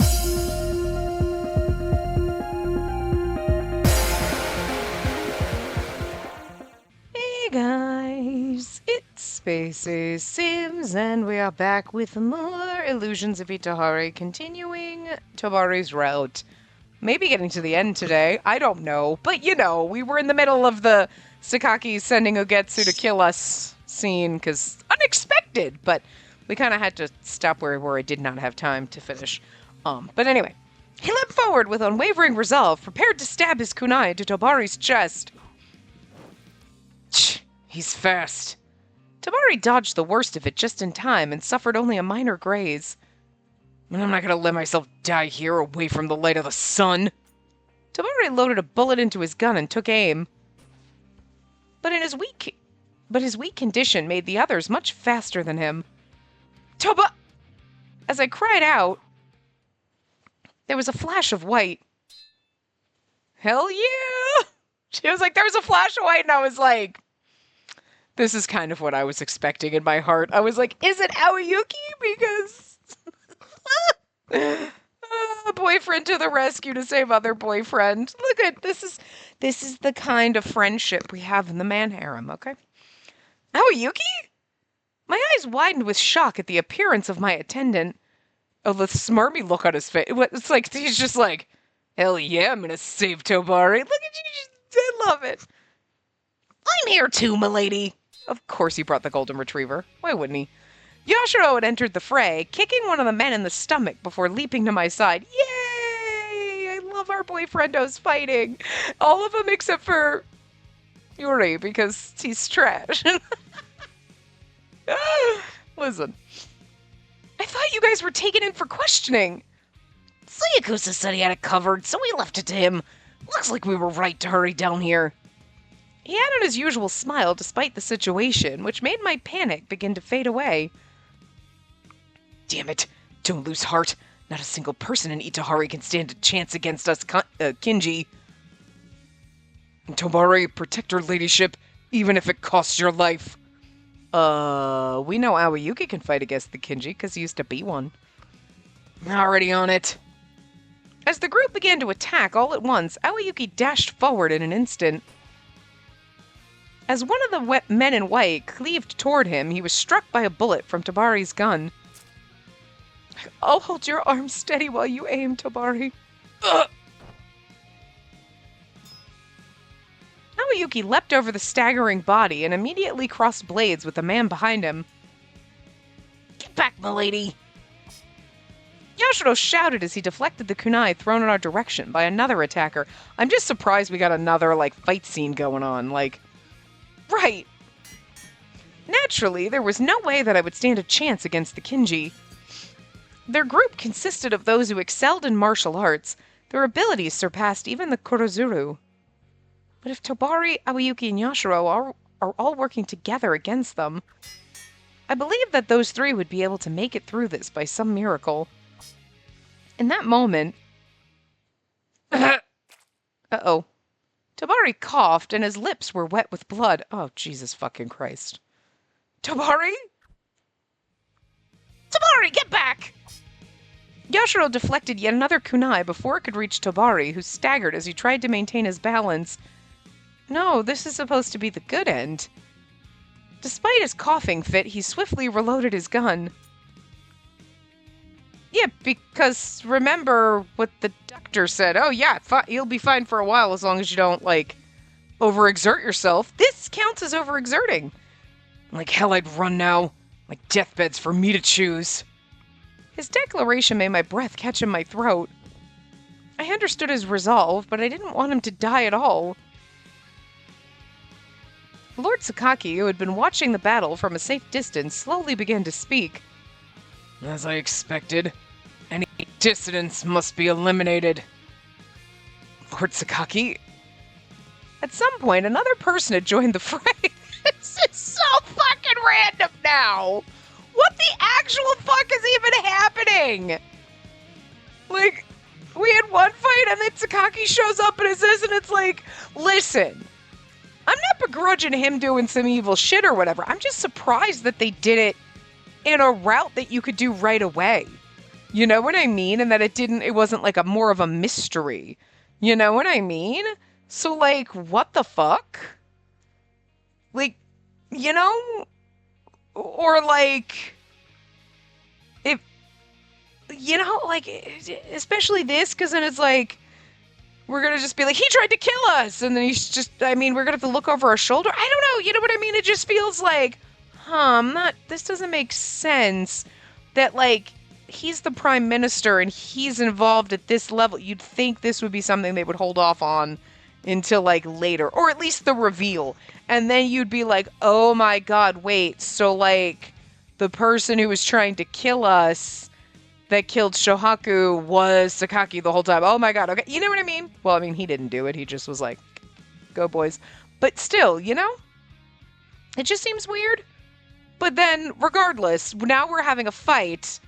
Hey guys, it's Spacey Sims, and we are back with more Illusions of Itehari, continuing Tobari's route. Maybe getting to the end today, I don't know. But you know, we were in the middle of the Sakaki sending Ogetsu to kill us scene, because unexpected, but we kind of had to stop where we were. I did not have time to finish. But anyway, he leapt forward with unwavering resolve, prepared to stab his kunai into Tobari's chest. He's fast. Tobari dodged the worst of it just in time and suffered only a minor graze. I'm not going to let myself die here away from the light of the sun. Tobari loaded a bullet into his gun and took aim. But his weak condition made the others much faster than him. As I cried out, there was a flash of white. Hell yeah! She was like, there was a flash of white, and I was like, this is kind of what I was expecting in my heart. I was like, is it Aoyuki? Because boyfriend to the rescue to save other boyfriend. Look at this is the kind of friendship we have in the man harem, okay? Aoyuki? My eyes widened with shock at the appearance of my attendant. Oh, the smarmy look on his face. It's like he's just like, hell yeah, I'm gonna save Tobari. Look at you, I love it. I'm here too, milady. Of course he brought the golden retriever. Why wouldn't he? Yashiro had entered the fray, kicking one of the men in the stomach before leaping to my side. Yay! I love our boyfriendos fighting. All of them except for Yuri, because he's trash. Listen. I thought you guys were taken in for questioning. Sayakusa said he had it covered, so we left it to him. Looks like we were right to hurry down here. He had on his usual smile despite the situation, which made my panic begin to fade away. Damn it. Don't lose heart. Not a single person in Itehari can stand a chance against us, Kinji. Tobari, protect her ladyship, even if it costs your life. We know Aoyuki can fight against the Kinji, because he used to be one. Already on it. As the group began to attack all at once, Aoyuki dashed forward in an instant. As one of the men in white cleaved toward him, he was struck by a bullet from Tobari's gun. I'll hold your arm steady while you aim, Tobari. Ugh. Aoyuki leapt over the staggering body and immediately crossed blades with the man behind him. Get back, milady! Yashiro shouted as he deflected the kunai thrown in our direction by another attacker. I'm just surprised we got another, fight scene going on. Right. Naturally, there was no way that I would stand a chance against the Kinji. Their group consisted of those who excelled in martial arts. Their abilities surpassed even the Kurozuru. But if Tobari, Aoyuki, and Yashiro are all working together against them, I believe that those three would be able to make it through this by some miracle. In that moment... Uh-oh. Tobari coughed, and his lips were wet with blood. Oh, Jesus fucking Christ. Tobari? Tobari, get back! Yashiro deflected yet another kunai before it could reach Tobari, who staggered as he tried to maintain his balance. No, this is supposed to be the good end. Despite his coughing fit, he swiftly reloaded his gun. Yeah, because remember what the doctor said. Oh, yeah, you'll be fine for a while as long as you don't, overexert yourself. This counts as overexerting. Like hell, I'd run now. My deathbed's for me to choose. His declaration made my breath catch in my throat. I understood his resolve, but I didn't want him to die at all. Lord Sakaki, who had been watching the battle from a safe distance, slowly began to speak. As I expected, any dissidents must be eliminated. Lord Sakaki? At some point, another person had joined the fray. This is so fucking random now! What the actual fuck is even happening? We had one fight and then Sakaki shows up and it's this and it's like, listen, I'm not begrudging him doing some evil shit or whatever. I'm just surprised that they did it in a route that you could do right away. You know what I mean? And that it wasn't like a more of a mystery. You know what I mean? So like, what the fuck? Like, you know? Or like, if, you know, like, especially this, because then it's like, we're gonna just be like, he tried to kill us, and then he's just, I mean, we're gonna have to look over our shoulder. I don't know, you know what I mean? It just feels like, this doesn't make sense that, like, he's the prime minister and he's involved at this level. You'd think this would be something they would hold off on until, like, later, or at least the reveal. And then you'd be like, oh my god, wait, so, like, the person who was trying to kill us that killed Shohaku was Sakaki the whole time. Oh my god, okay. You know what I mean? Well, I mean, he didn't do it. He just was like, go boys. But still, you know? It just seems weird. But then, regardless, now we're having a fight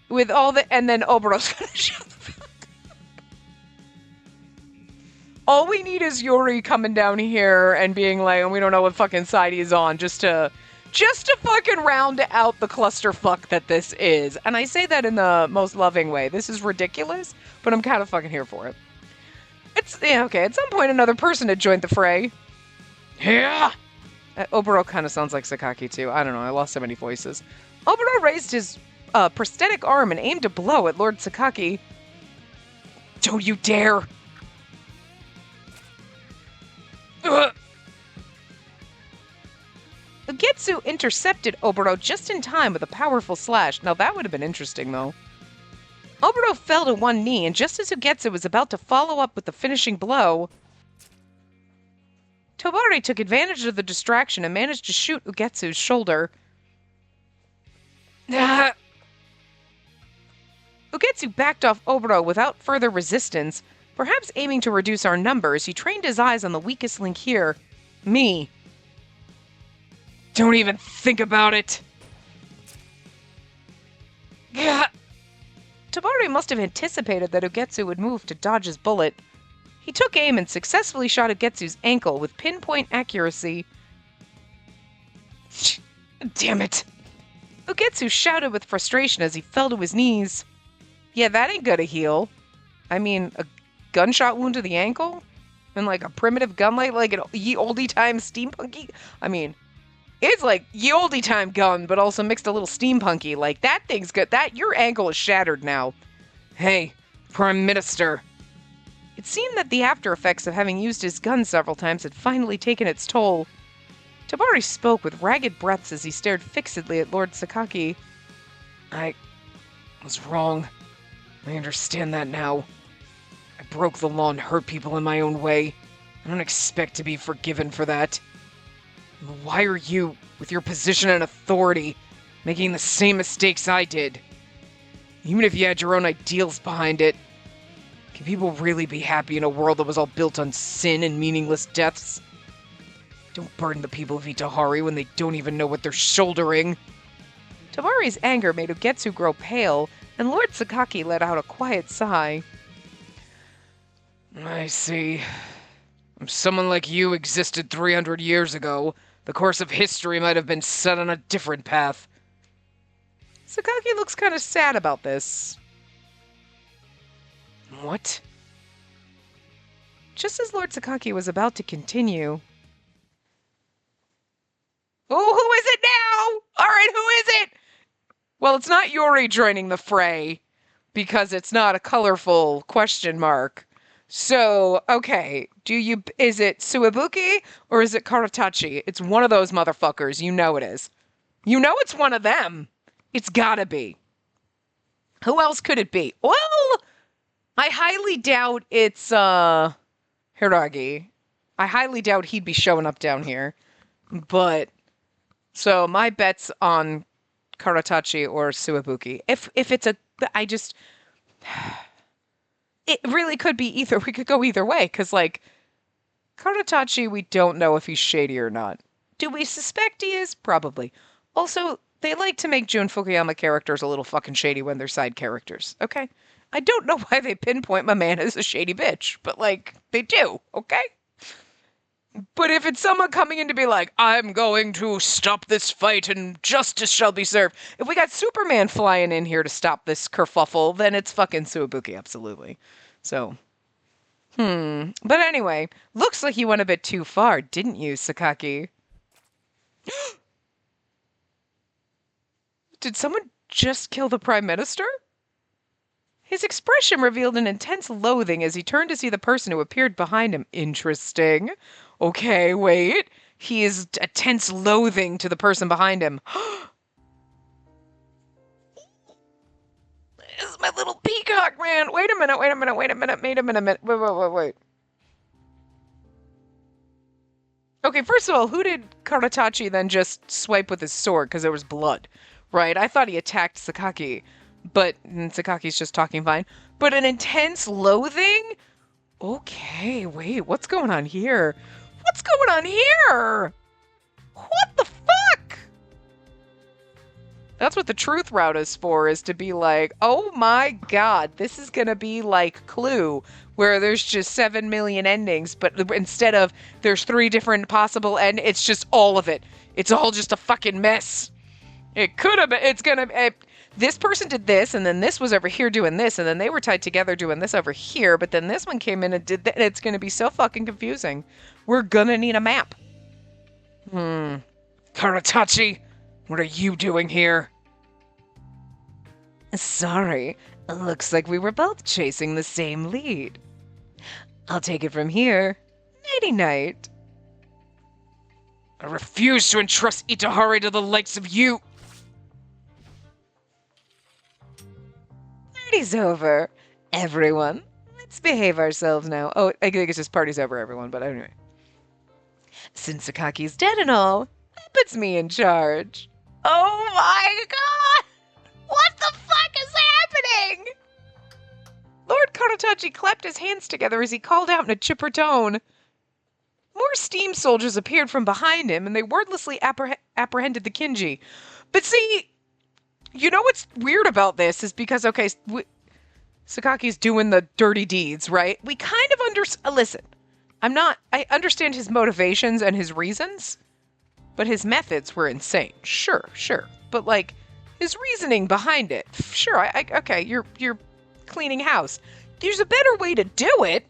with all the... And then Oberon's gonna shut the fuck up. All we need is Yuri coming down here and being like, and we don't know what fucking side he's on, just to fucking round out the clusterfuck that this is. And I say that in the most loving way. This is ridiculous, but I'm kind of fucking here for it. It's, yeah, okay, at some point another person had joined the fray. Yeah! Oboro kind of sounds like Sakaki too. I don't know, I lost so many voices. Oboro raised his prosthetic arm and aimed a blow at Lord Sakaki. Don't you dare! Ugh. Ugetsu intercepted Oboro just in time with a powerful slash. Now that would have been interesting, though. Oboro fell to one knee, and just as Ugetsu was about to follow up with the finishing blow, Tobari took advantage of the distraction and managed to shoot Ugetsu's shoulder. Ugetsu backed off Oboro without further resistance. Perhaps aiming to reduce our numbers, he trained his eyes on the weakest link here. Me. Don't even think about it. Gah. Tabari must have anticipated that Ugetsu would move to dodge his bullet. He took aim and successfully shot Ugetsu's ankle with pinpoint accuracy. Damn it. Ugetsu shouted with frustration as he fell to his knees. Yeah, that ain't gonna heal. I mean, a gunshot wound to the ankle? And like a primitive gun, like an ye olde time steampunky? I mean... It's like ye olde time gun, but also mixed a little steampunky. Like, that thing's good. Your ankle is shattered now. Hey, Prime Minister. It seemed that the after effects of having used his gun several times had finally taken its toll. Tabari spoke with ragged breaths as he stared fixedly at Lord Sakaki. I was wrong. I understand that now. I broke the law and hurt people in my own way. I don't expect to be forgiven for that. Why are you, with your position and authority, making the same mistakes I did? Even if you had your own ideals behind it, can people really be happy in a world that was all built on sin and meaningless deaths? Don't burden the people of Itehari when they don't even know what they're shouldering. Tabari's anger made Ugetsu grow pale, and Lord Sakaki let out a quiet sigh. I see. If someone like you existed 300 years ago, the course of history might have been set on a different path. Sakaki looks kind of sad about this. What? Just as Lord Sakaki was about to continue... Oh, who is it now? All right, who is it? Well, it's not Yuri joining the fray, because it's not a colorful question mark. So, okay, is it Suibuki or is it Karatachi? It's one of those motherfuckers. You know it is. You know it's one of them. It's gotta be. Who else could it be? Well, I highly doubt it's, Hiragi. I highly doubt he'd be showing up down here. But, so my bet's on Karatachi or Suibuki. If it's it really could be either. We could go either way, because, like, Karatachi, we don't know if he's shady or not. Do we suspect he is? Probably. Also, they like to make Jun Fukuyama characters a little fucking shady when they're side characters, okay? I don't know why they pinpoint my man as a shady bitch, but, like, they do, okay? But if it's someone coming in to be like, I'm going to stop this fight and justice shall be served. If we got Superman flying in here to stop this kerfuffle, then it's fucking Suibuki, absolutely. So, But anyway, looks like you went a bit too far, didn't you, Sakaki? Did someone just kill the Prime Minister? His expression revealed an intense loathing as he turned to see the person who appeared behind him. Interesting. Okay, wait. He is a tense loathing to the person behind him. This is my little peacock, man. Wait a minute. Wait. Okay, first of all, who did Karatachi then just swipe with his sword because there was blood, right? I thought he attacked Sakaki, but Sakaki's just talking fine. But an intense loathing? Okay, wait, what's going on here? What's going on here? What the fuck? That's what the truth route is for, is to be like, oh my god, this is gonna be like Clue, where there's just 7 million endings, but instead of there's 3 different possible it's just all of it. It's all just a fucking mess. It could have been, this person did this, and then this was over here doing this, and then they were tied together doing this over here, but then this one came in and did that. It's gonna be so fucking confusing. We're gonna need a map. Karatachi, what are you doing here? Sorry, looks like we were both chasing the same lead. I'll take it from here. Nighty-night. I refuse to entrust Itehari to the likes of you. Party's over. Everyone, let's behave ourselves now. Oh, I think it's just party's over, everyone, but anyway. Since Sakaki's dead and all, that puts me in charge. Oh my god! What the fuck is happening? Lord Karatachi clapped his hands together as he called out in a chipper tone. More steam soldiers appeared from behind him, and they wordlessly apprehended the Kinji. But see, you know what's weird about this is because, okay, Sakaki's doing the dirty deeds, right? We kind of listen, I understand his motivations and his reasons, but his methods were insane. Sure. But, like, his reasoning behind it, sure, okay, you're cleaning house. There's a better way to do it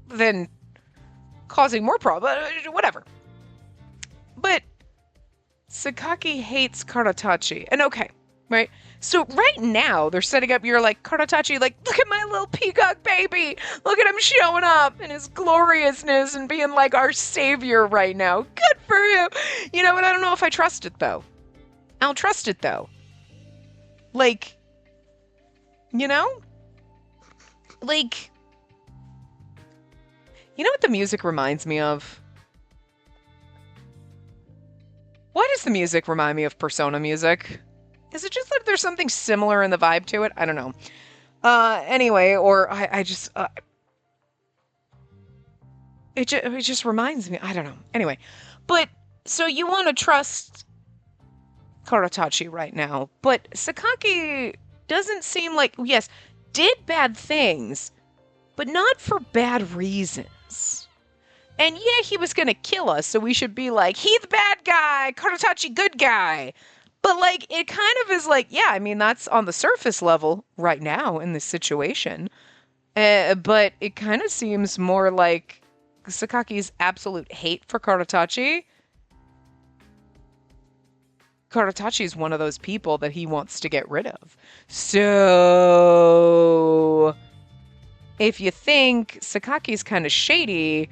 than causing more problems, whatever. But Sakaki hates Karatachi, and okay, right? So right now they're setting up, you're like, Karatachi, like, look at my little peacock baby. Look at him showing up in his gloriousness and being like our savior right now. Good for him. You know, but I don't know if I trust it though. I don't trust it though. Like, you know? Like, you know what the music reminds me of? Why does the music remind me of Persona music? Is it just that there's something similar in the vibe to it? I don't know. Anyway, or I just... it just reminds me. I don't know. Anyway. But, so you want to trust Karatachi right now. But Sakaki doesn't seem like... Yes, did bad things, but not for bad reasons. And yeah, he was going to kill us, so we should be like, he's the bad guy, Karatachi good guy. But, like, it kind of is like, yeah, I mean, that's on the surface level right now in this situation. But it kind of seems more like Sakaki's absolute hate for Karatachi. Karatachi is one of those people that he wants to get rid of. So, if you think Sakaki's kind of shady,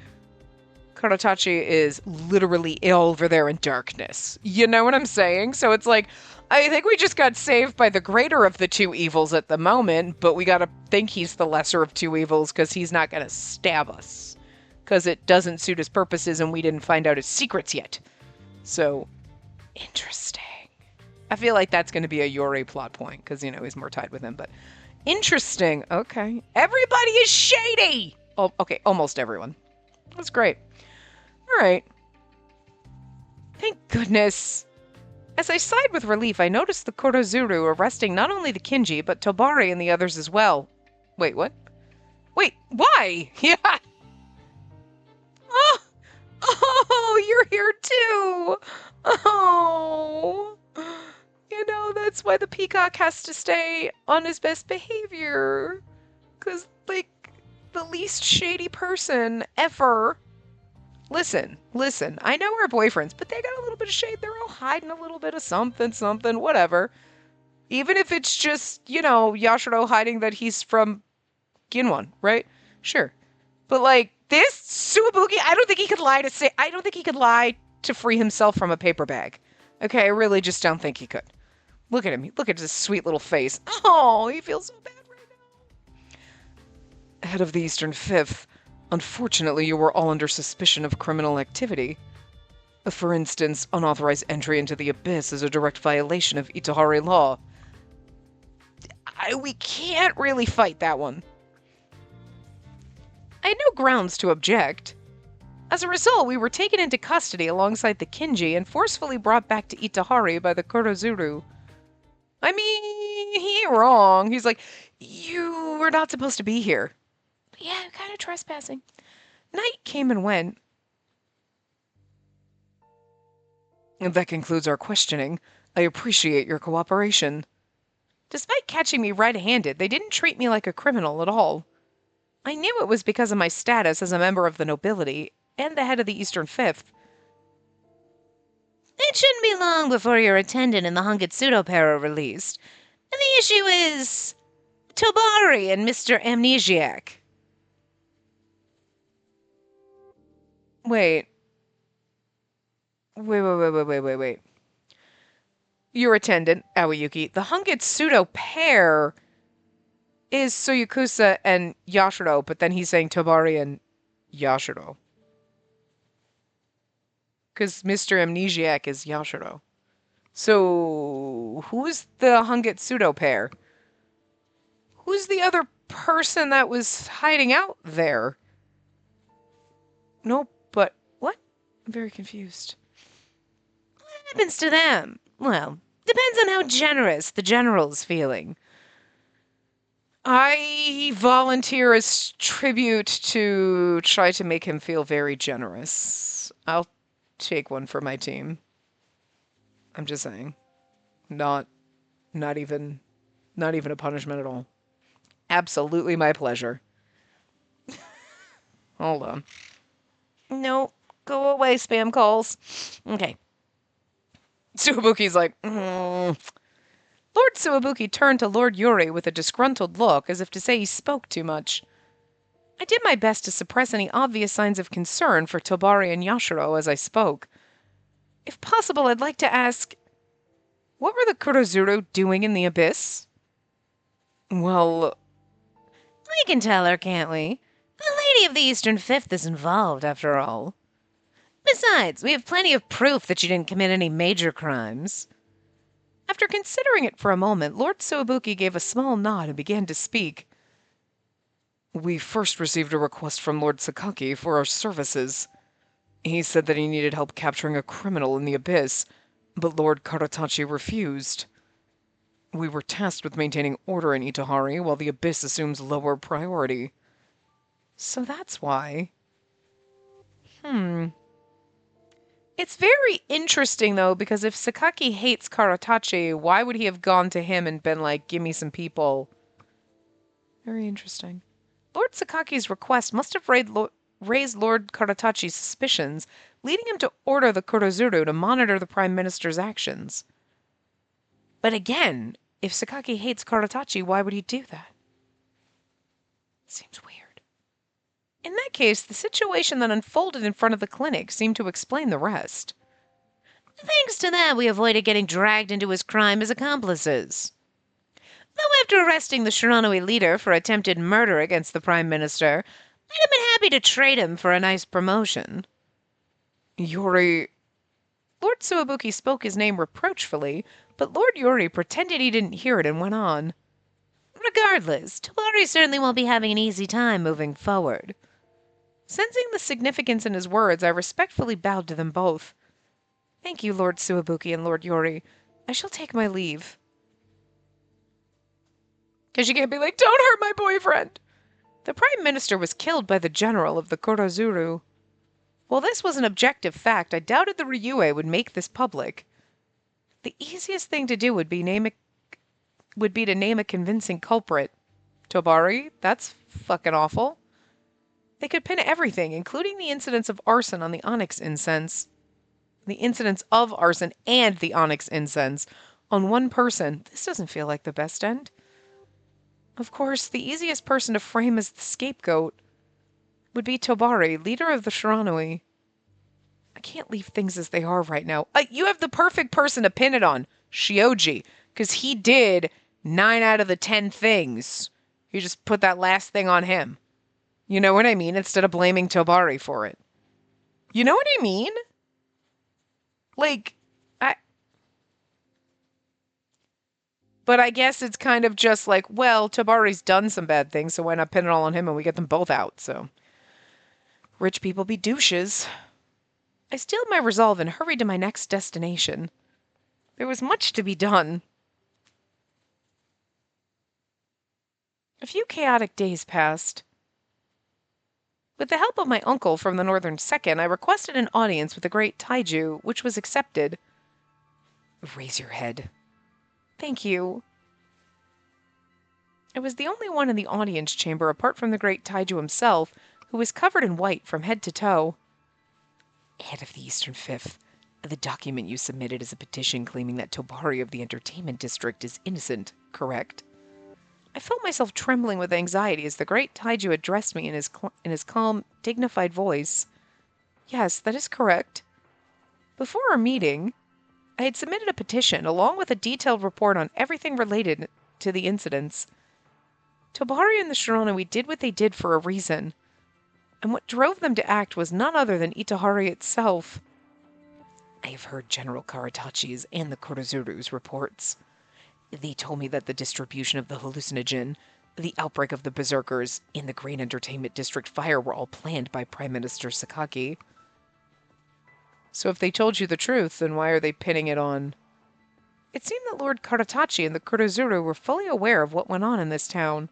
Karatachi is literally over there in darkness. You know what I'm saying? So it's like, I think we just got saved by the greater of the two evils at the moment, but we gotta think he's the lesser of two evils because he's not gonna stab us. Because it doesn't suit his purposes and we didn't find out his secrets yet. So, interesting. I feel like that's gonna be a Yori plot point because, you know, he's more tied with him, but interesting. Okay. Everybody is shady! Oh, okay, almost everyone. That's great. All right. Thank goodness. As I sighed with relief, I noticed the Korozuru arresting not only the Kinji, but Tobari and the others as well. Wait, what? Wait, why? Yeah. Oh, here too. Oh. That's why the peacock has to stay on his best behavior. Because, like, the least shady person ever. Listen. I know we're boyfriends, but they got a little bit of shade. They're all hiding a little bit of something, whatever. Even if it's just, Yashiro hiding that he's from Ginwon, right? Sure. But, like, this Suwabuki, I don't think he could lie to free himself from a paper bag. Okay, I really just don't think he could. Look at him. Look at his sweet little face. Oh, he feels so bad right now. Head of the Eastern Fifth, unfortunately you were all under suspicion of criminal activity. For instance, unauthorized entry into the Abyss is a direct violation of Itehari law. We can't really fight that one. I had no grounds to object. As a result, we were taken into custody alongside the Kinji and forcefully brought back to Itehari by the Kurozuru. I mean, he ain't wrong. He's like, you were not supposed to be here. But yeah, kind of trespassing. Night came and went. And that concludes our questioning. I appreciate your cooperation. Despite catching me red-handed, they didn't treat me like a criminal at all. I knew it was because of my status as a member of the nobility and the head of the Eastern Fifth. It shouldn't be long before your attendant and the Hangitsudo pair are released. And the issue is Tobari and Mr. Amnesiac. Wait. Your attendant, Aoyuki, the Hangitsudo pair is Soyakusa and Yashiro, but then he's saying Tobari and Yashiro. Because Mr. Amnesiac is Yashiro. So, who's the Hangitsudo pair? Who's the other person that was hiding out there? Nope, but what? I'm very confused. What happens to them? Well, depends on how generous the general's feeling. I volunteer as tribute to try to make him feel very generous. I'll take one for my team. I'm just saying. Not even a punishment at all. Absolutely my pleasure. Hold on. No, go away, spam calls. Okay. Suwabuki's like, Lord Suwabuki turned to Lord Yuri with a disgruntled look, as if to say he spoke too much. I did my best to suppress any obvious signs of concern for Tobari and Yashiro as I spoke. If possible, I'd like to ask, what were the Kurozuru doing in the Abyss? Well, we can tell her, can't we? The Lady of the Eastern Fifth is involved, after all. Besides, we have plenty of proof that she didn't commit any major crimes. After considering it for a moment, Lord Suwabuki gave a small nod and began to speak. We first received a request from Lord Sakaki for our services. He said that he needed help capturing a criminal in the Abyss, but Lord Karatachi refused. We were tasked with maintaining order in Itehari, while the Abyss assumes lower priority. So that's why. It's very interesting, though, because if Sakaki hates Karatachi, why would he have gone to him and been like, give me some people? Very interesting. Lord Sakaki's request must have raised Lord Karatachi's suspicions, leading him to order the Kurozuru to monitor the Prime Minister's actions. But again, if Sakaki hates Karatachi, why would he do that? Seems weird. In that case, the situation that unfolded in front of the clinic seemed to explain the rest. Thanks to that, we avoided getting dragged into his crime as accomplices. Though after arresting the Shiranui leader for attempted murder against the Prime Minister, I'd have been happy to trade him for a nice promotion. Yuri... Lord Suwabuki spoke his name reproachfully, but Lord Yuri pretended he didn't hear it and went on. Regardless, Tobari certainly won't be having an easy time moving forward. Sensing the significance in his words, I respectfully bowed to them both. Thank you, Lord Suwabuki and Lord Yuri. I shall take my leave. Because you can't be like, don't hurt my boyfriend! The Prime Minister was killed by the general of the Kurozuru. While this was an objective fact, I doubted the Ryue would make this public. The easiest thing to do would be to name a convincing culprit. Tobari? That's fucking awful. They could pin everything, including the incidents of arson on the onyx incense. The incidents of arson and the onyx incense on one person. This doesn't feel like the best end. Of course, the easiest person to frame as the scapegoat would be Tobari, leader of the Shiranui. I can't leave things as they are right now. You have the perfect person to pin it on, Shioji, because he did 9 out of the 10 things. You just put that last thing on him. You know what I mean? Instead of blaming Tobari for it. You know what I mean? But I guess it's kind of just like, well, Tobari's done some bad things, so why not pin it all on him and we get them both out, so. Rich people be douches. I steeled my resolve and hurried to my next destination. There was much to be done. A few chaotic days passed. With the help of my uncle from the Northern Second, I requested an audience with the great Taiju, which was accepted. Raise your head. Thank you. I was the only one in the audience chamber apart from the great Taiju himself, who was covered in white from head to toe. Head of the Eastern Fifth, the document you submitted is a petition claiming that Tobari of the Entertainment District is innocent, correct? I felt myself trembling with anxiety as the great Taiju addressed me in his calm, dignified voice. Yes, that is correct. Before our meeting, I had submitted a petition along with a detailed report on everything related to the incidents. Tobari and the Shiranui did what they did for a reason, and what drove them to act was none other than Itehari itself. I have heard General Karatachi's and the Kurozuru's reports. They told me that the distribution of the hallucinogen, the outbreak of the berserkers, and the Great Entertainment District fire were all planned by Prime Minister Sakaki. So if they told you the truth, then why are they pinning it on? It seemed that Lord Karatachi and the Kurozuru were fully aware of what went on in this town.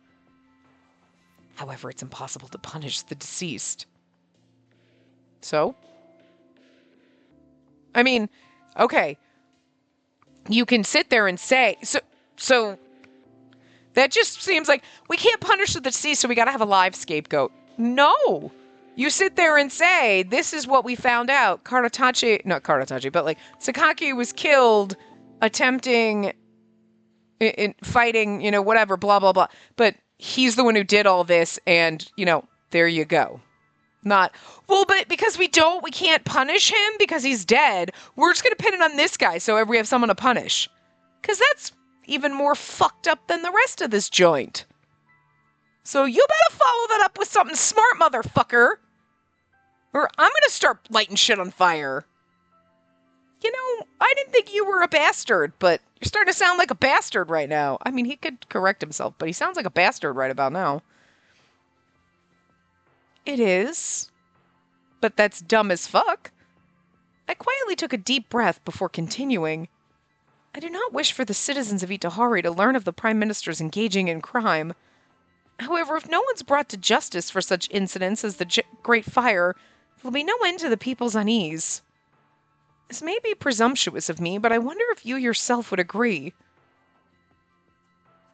However, it's impossible to punish the deceased. So? I mean, okay. You can sit there and say, so that just seems like we can't punish the deceased, so we gotta have a live scapegoat. No! You sit there and say, this is what we found out. Not Karatachi, but like, Sakaki was killed attempting, in fighting, whatever, blah, blah, blah. But he's the one who did all this, and, there you go. Not, well, but because we can't punish him because he's dead, we're just going to pin it on this guy so we have someone to punish. Because that's even more fucked up than the rest of this joint. So you better follow that up with something smart, motherfucker. Or I'm going to start lighting shit on fire. I didn't think you were a bastard, but you're starting to sound like a bastard right now. I mean, he could correct himself, but he sounds like a bastard right about now. It is. But that's dumb as fuck. I quietly took a deep breath before continuing. I do not wish for the citizens of Itehari to learn of the Prime Minister's engaging in crime. However, if no one's brought to justice for such incidents as the Great Fire, there will be no end to the people's unease. This may be presumptuous of me, but I wonder if you yourself would agree.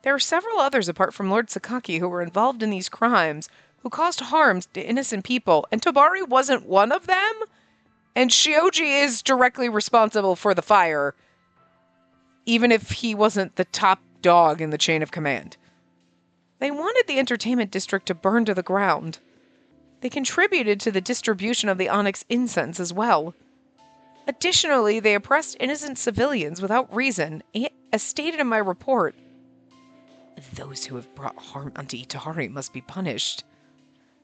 There are several others apart from Lord Sakaki who were involved in these crimes, who caused harm to innocent people, and Tobari wasn't one of them? And Shioji is directly responsible for the fire, even if he wasn't the top dog in the chain of command. They wanted the entertainment district to burn to the ground. They contributed to the distribution of the onyx incense as well. Additionally, they oppressed innocent civilians without reason, as stated in my report. Those who have brought harm unto Itehari must be punished.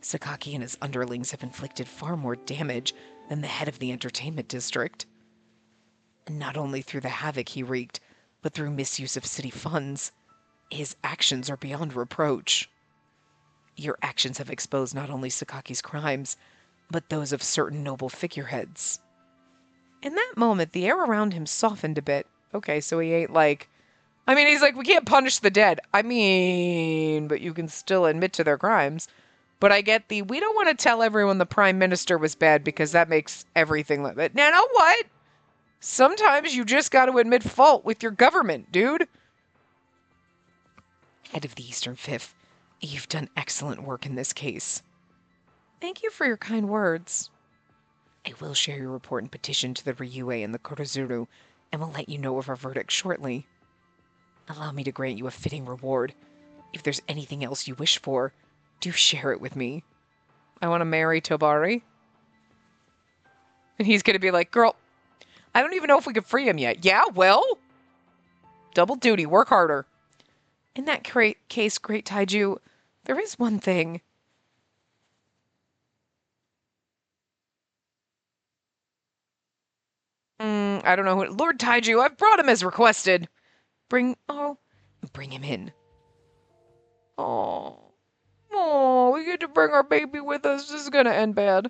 Sakaki and his underlings have inflicted far more damage than the head of the entertainment district. Not only through the havoc he wreaked, but through misuse of city funds. His actions are beyond reproach. Your actions have exposed not only Sakaki's crimes, but those of certain noble figureheads. In that moment, the air around him softened a bit. Okay, so he ain't like... he's like, we can't punish the dead. But you can still admit to their crimes. But I get we don't want to tell everyone the Prime Minister was bad because that makes everything like that. Now, know what? Sometimes you just got to admit fault with your government, dude. Head of the Eastern Fifth, you've done excellent work in this case. Thank you for your kind words. I will share your report and petition to the Ryue and the Kurozuru, and will let you know of our verdict shortly. Allow me to grant you a fitting reward. If there's anything else you wish for, do share it with me. I want to marry Tobari. And he's going to be like, girl, I don't even know if we could free him yet. Yeah, well, double duty, work harder. In that case, Great Taiju, there is one thing. I don't know who. Lord Taiju, I've brought him as requested. Bring him in. Oh, we get to bring our baby with us. This is gonna end bad.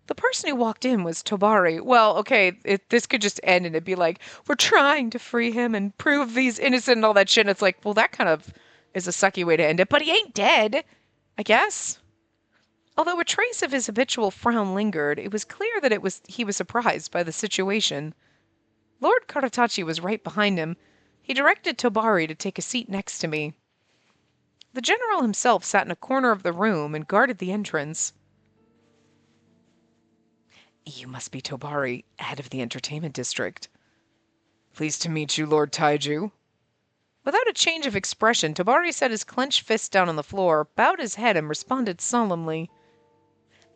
The person who walked in was Tobari. Well, okay, this could just end and it'd be like, we're trying to free him and prove he's innocent and all that shit. And it's like, well, that kind of is a sucky way to end it. But he ain't dead, I guess. Although a trace of his habitual frown lingered, it was clear that he was surprised by the situation. Lord Karatachi was right behind him. He directed Tobari to take a seat next to me. The general himself sat in a corner of the room and guarded the entrance. You must be Tobari, head of the entertainment district. Pleased to meet you, Lord Taiju. Without a change of expression, Tobari set his clenched fist down on the floor, bowed his head, and responded solemnly.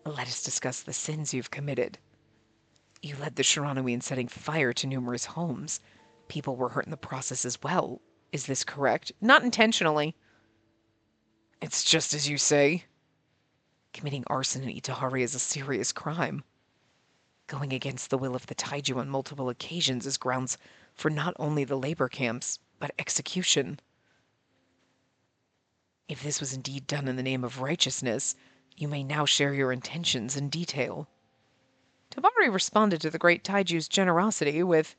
Let us discuss the sins you've committed. You led the Shiranui in setting fire to numerous homes. People were hurt in the process as well. Is this correct? Not intentionally. It's just as you say. Committing arson in Itehari is a serious crime. Going against the will of the Taiju on multiple occasions is grounds for not only the labor camps, but execution. If this was indeed done in the name of righteousness, you may now share your intentions in detail. Tobari responded to the great Taiju's generosity with,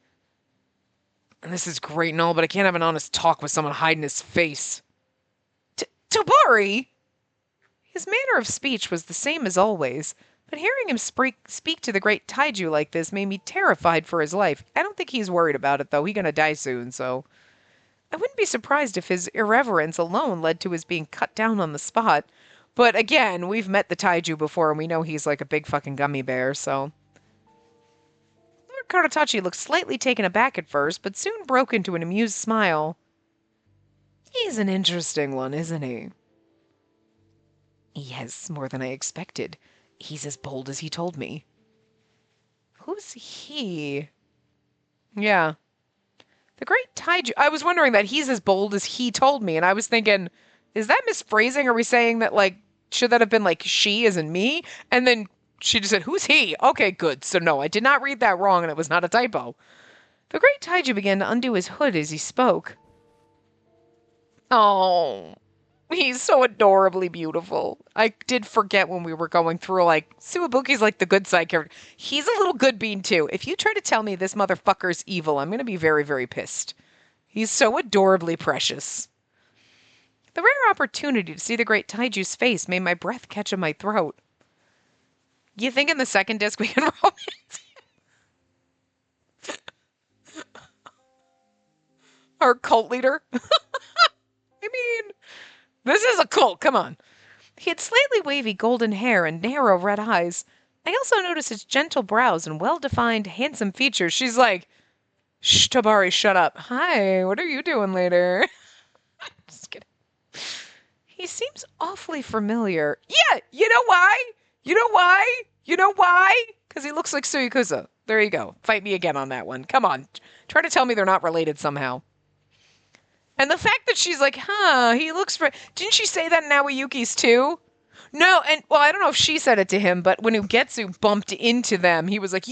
This is great and all, but I can't have an honest talk with someone hiding his face. Tobari! His manner of speech was the same as always, but hearing him speak to the great Taiju like this made me terrified for his life. I don't think he's worried about it, though. He's gonna die soon, so... I wouldn't be surprised if his irreverence alone led to his being cut down on the spot. But again, we've met the Taiju before, and we know he's like a big fucking gummy bear, so... Lord Karatachi looked slightly taken aback at first, but soon broke into an amused smile. He's an interesting one, isn't he? Yes, more than I expected. He's as bold as he told me. Who's he? Yeah. The great Taiju. I was wondering that he's as bold as he told me, and I was thinking, is that misphrasing? Are we saying that, like, should that have been like she as in me? And then she just said, who's he? Okay, good. So no, I did not read that wrong, and it was not a typo. The great Taiju began to undo his hood as he spoke. Oh, he's so adorably beautiful. I did forget when we were going through, like, Suwabuki's like the good side character. He's a little good bean, too. If you try to tell me this motherfucker's evil, I'm going to be very, very pissed. He's so adorably precious. The rare opportunity to see the great Taiju's face made my breath catch in my throat. You think in the second disc we can romance our cult leader? I mean, this is a cult. Come on. He had slightly wavy golden hair and narrow red eyes. I also noticed his gentle brows and well-defined, handsome features. She's like, shh, Tabari, shut up. Hi, what are you doing later? Just kidding. He seems awfully familiar. Yeah, you know why? You know why? You know why? Because he looks like Suyakuza. There you go. Fight me again on that one. Come on. Try to tell me they're not related somehow. And the fact that she's like, he looks for... Didn't she say that in Aoyuki's too? No, and, well, I don't know if she said it to him, but when Ugetsu bumped into them, he was like,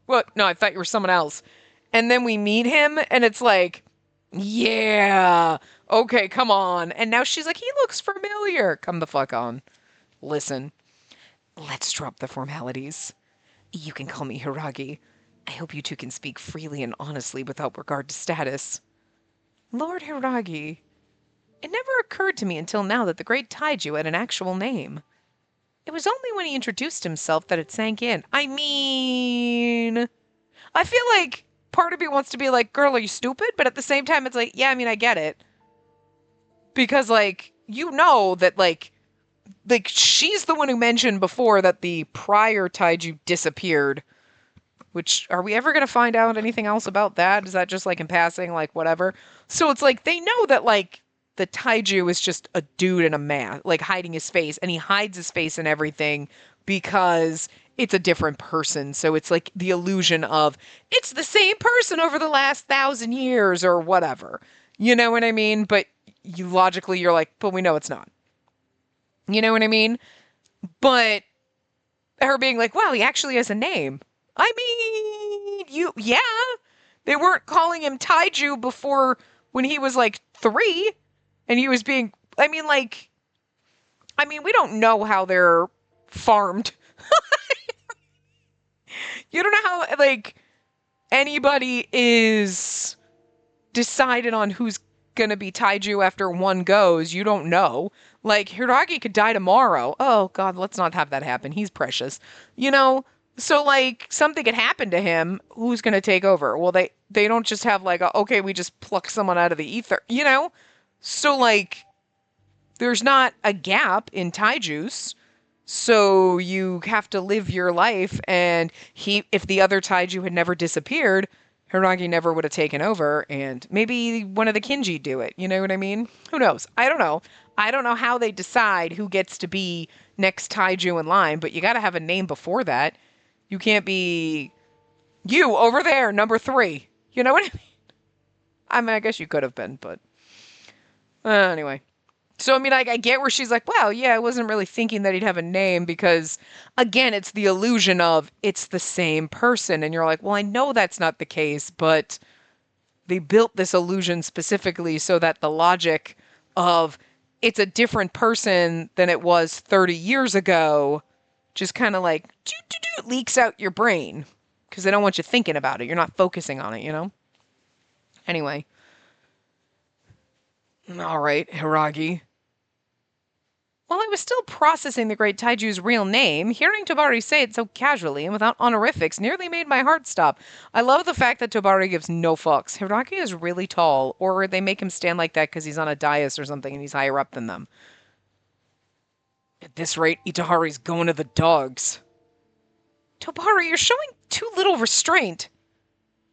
what? No, I thought you were someone else. And then we meet him, and it's like, yeah, okay, come on. And now she's like, he looks familiar. Come the fuck on. Listen, let's drop the formalities. You can call me Hiragi. I hope you two can speak freely and honestly without regard to status. Lord Hiragi. It never occurred to me until now that the great Taiju had an actual name. It was only when he introduced himself that it sank in. I mean, I feel like part of me wants to be like, girl, are you stupid? But at the same time, it's like, yeah, I mean, I get it. Because, like, you know that, like, she's the one who mentioned before that the prior Taiju disappeared. Which, are we ever going to find out anything else about that? Is that just, like, in passing, like, whatever? So it's like, they know that, like, the Taiju is just a dude in a mask, like, hiding his face. And he hides his face and everything because it's a different person. So it's like the illusion of it's the same person over the last 1,000 years or whatever. You know what I mean? But you logically, you're like, but we know it's not. You know what I mean? But her being like, wow, he actually has a name. I mean, yeah. They weren't calling him Taiju before when he was like 3 and he was being, we don't know how they're farmed. You don't know how, like, anybody is decided on who's gonna be Taiju after one goes. You don't know. Like, Hiragi could die tomorrow. Oh, God, let's not have that happen. He's precious. You know? So, like, something could happen to him. Who's gonna take over? Well, they don't just have, like, okay, we just pluck someone out of the ether. You know? So, like, there's not a gap in Taijus. So you have to live your life, and if the other Taiju had never disappeared, Hiragi never would have taken over, and maybe one of the Kinji do it. You know what I mean? Who knows? I don't know. I don't know how they decide who gets to be next Taiju in line, but you got to have a name before that. You can't be you over there, number 3. You know what I mean? I mean, I guess you could have been, but anyway. So, I mean, I get where she's like, wow, yeah, I wasn't really thinking that he'd have a name because, again, it's the illusion of it's the same person. And you're like, well, I know that's not the case, but they built this illusion specifically so that the logic of it's a different person than it was 30 years ago just kind of like leaks out your brain because they don't want you thinking about it. You're not focusing on it, you know? Anyway. All right, Hiragi. While I was still processing the great Taiju's real name, hearing Tobari say it so casually and without honorifics nearly made my heart stop. I love the fact that Tobari gives no fucks. Hiragi is really tall, or they make him stand like that because he's on a dais or something and he's higher up than them. At this rate, Itehari's going to the dogs. Tobari, you're showing too little restraint.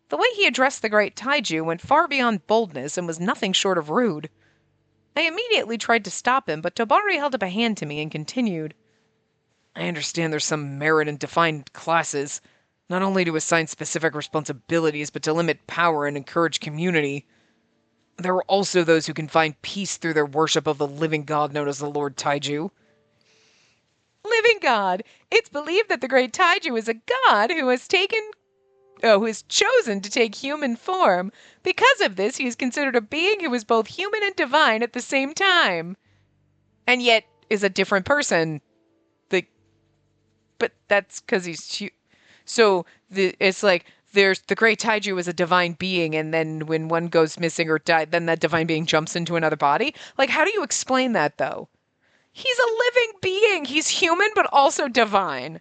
The way he addressed the great Taiju went far beyond boldness and was nothing short of rude. I immediately tried to stop him, but Tobari held up a hand to me and continued. I understand there's some merit in defined classes, not only to assign specific responsibilities, but to limit power and encourage community. There are also those who can find peace through their worship of the living god known as the Lord Taiju. Living god! It's believed that the great Taiju is a god who has chosen to take human form. Because of this, he is considered a being who is both human and divine at the same time. And yet is a different person. But that's because it's like there's the great Taiju is a divine being, and then when one goes missing or died, then that divine being jumps into another body. Like, how do you explain that, though? He's a living being. He's human, but also divine.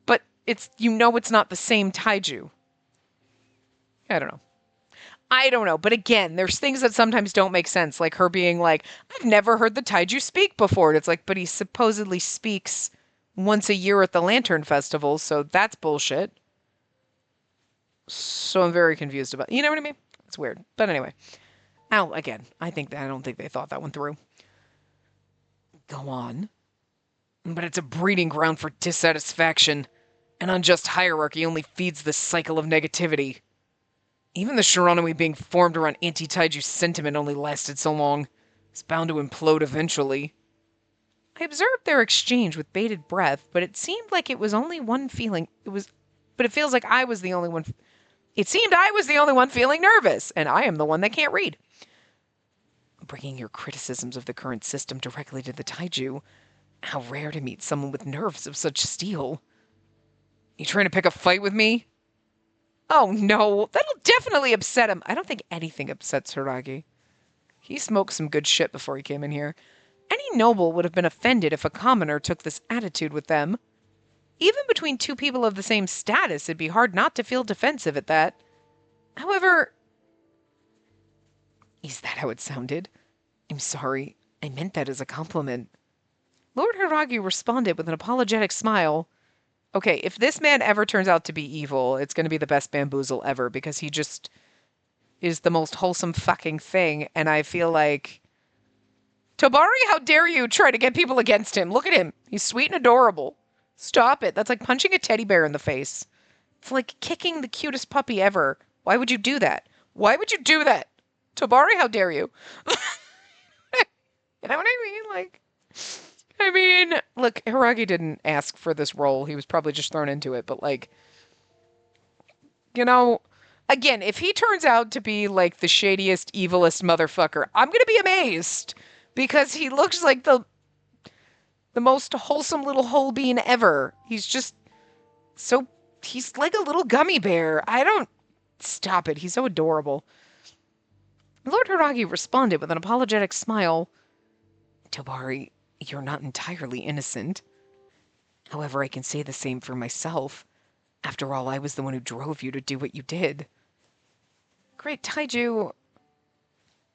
But it's not the same Taiju. I don't know. But again, there's things that sometimes don't make sense. Like her being like, I've never heard the Taiju speak before. And it's like, but he supposedly speaks once a year at the Lantern Festival. So that's bullshit. So I'm very confused about, you know what I mean? It's weird. But anyway. Again, I don't think they thought that one through. Go on. But it's a breeding ground for dissatisfaction. An unjust hierarchy only feeds the cycle of negativity. Even the Shiranui being formed around anti-Taiju sentiment only lasted so long. It's bound to implode eventually. I observed their exchange with bated breath, but it seemed like it was only one feeling. But it feels like I was the only one. It seemed I was the only one feeling nervous, and I am the one that can't read. Bringing your criticisms of the current system directly to the Taiju. How rare to meet someone with nerves of such steel. You trying to pick a fight with me? Oh no, that'll definitely upset him. I don't think anything upsets Hiragi. He smoked some good shit before he came in here. Any noble would have been offended if a commoner took this attitude with them. Even between two people of the same status, it'd be hard not to feel defensive at that. However, is that how it sounded? I'm sorry. I meant that as a compliment. Lord Hiragi responded with an apologetic smile. Okay, if this man ever turns out to be evil, it's going to be the best bamboozle ever because he just is the most wholesome fucking thing. And I feel like, Tobari, how dare you try to get people against him? Look at him. He's sweet and adorable. Stop it. That's like punching a teddy bear in the face. It's like kicking the cutest puppy ever. Why would you do that? Why would you do that? Tobari, how dare you? You know what I mean? Look, Hiragi didn't ask for this role. He was probably just thrown into it. But, like, you know, again, if he turns out to be, like, the shadiest, evilest motherfucker, I'm going to be amazed. Because he looks like the most wholesome little whole bean ever. He's just so... He's like a little gummy bear. Stop it. He's so adorable. Lord Hiragi responded with an apologetic smile. Tobari, you're not entirely innocent. However, I can say the same for myself. After all, I was the one who drove you to do what you did. Great Taiju,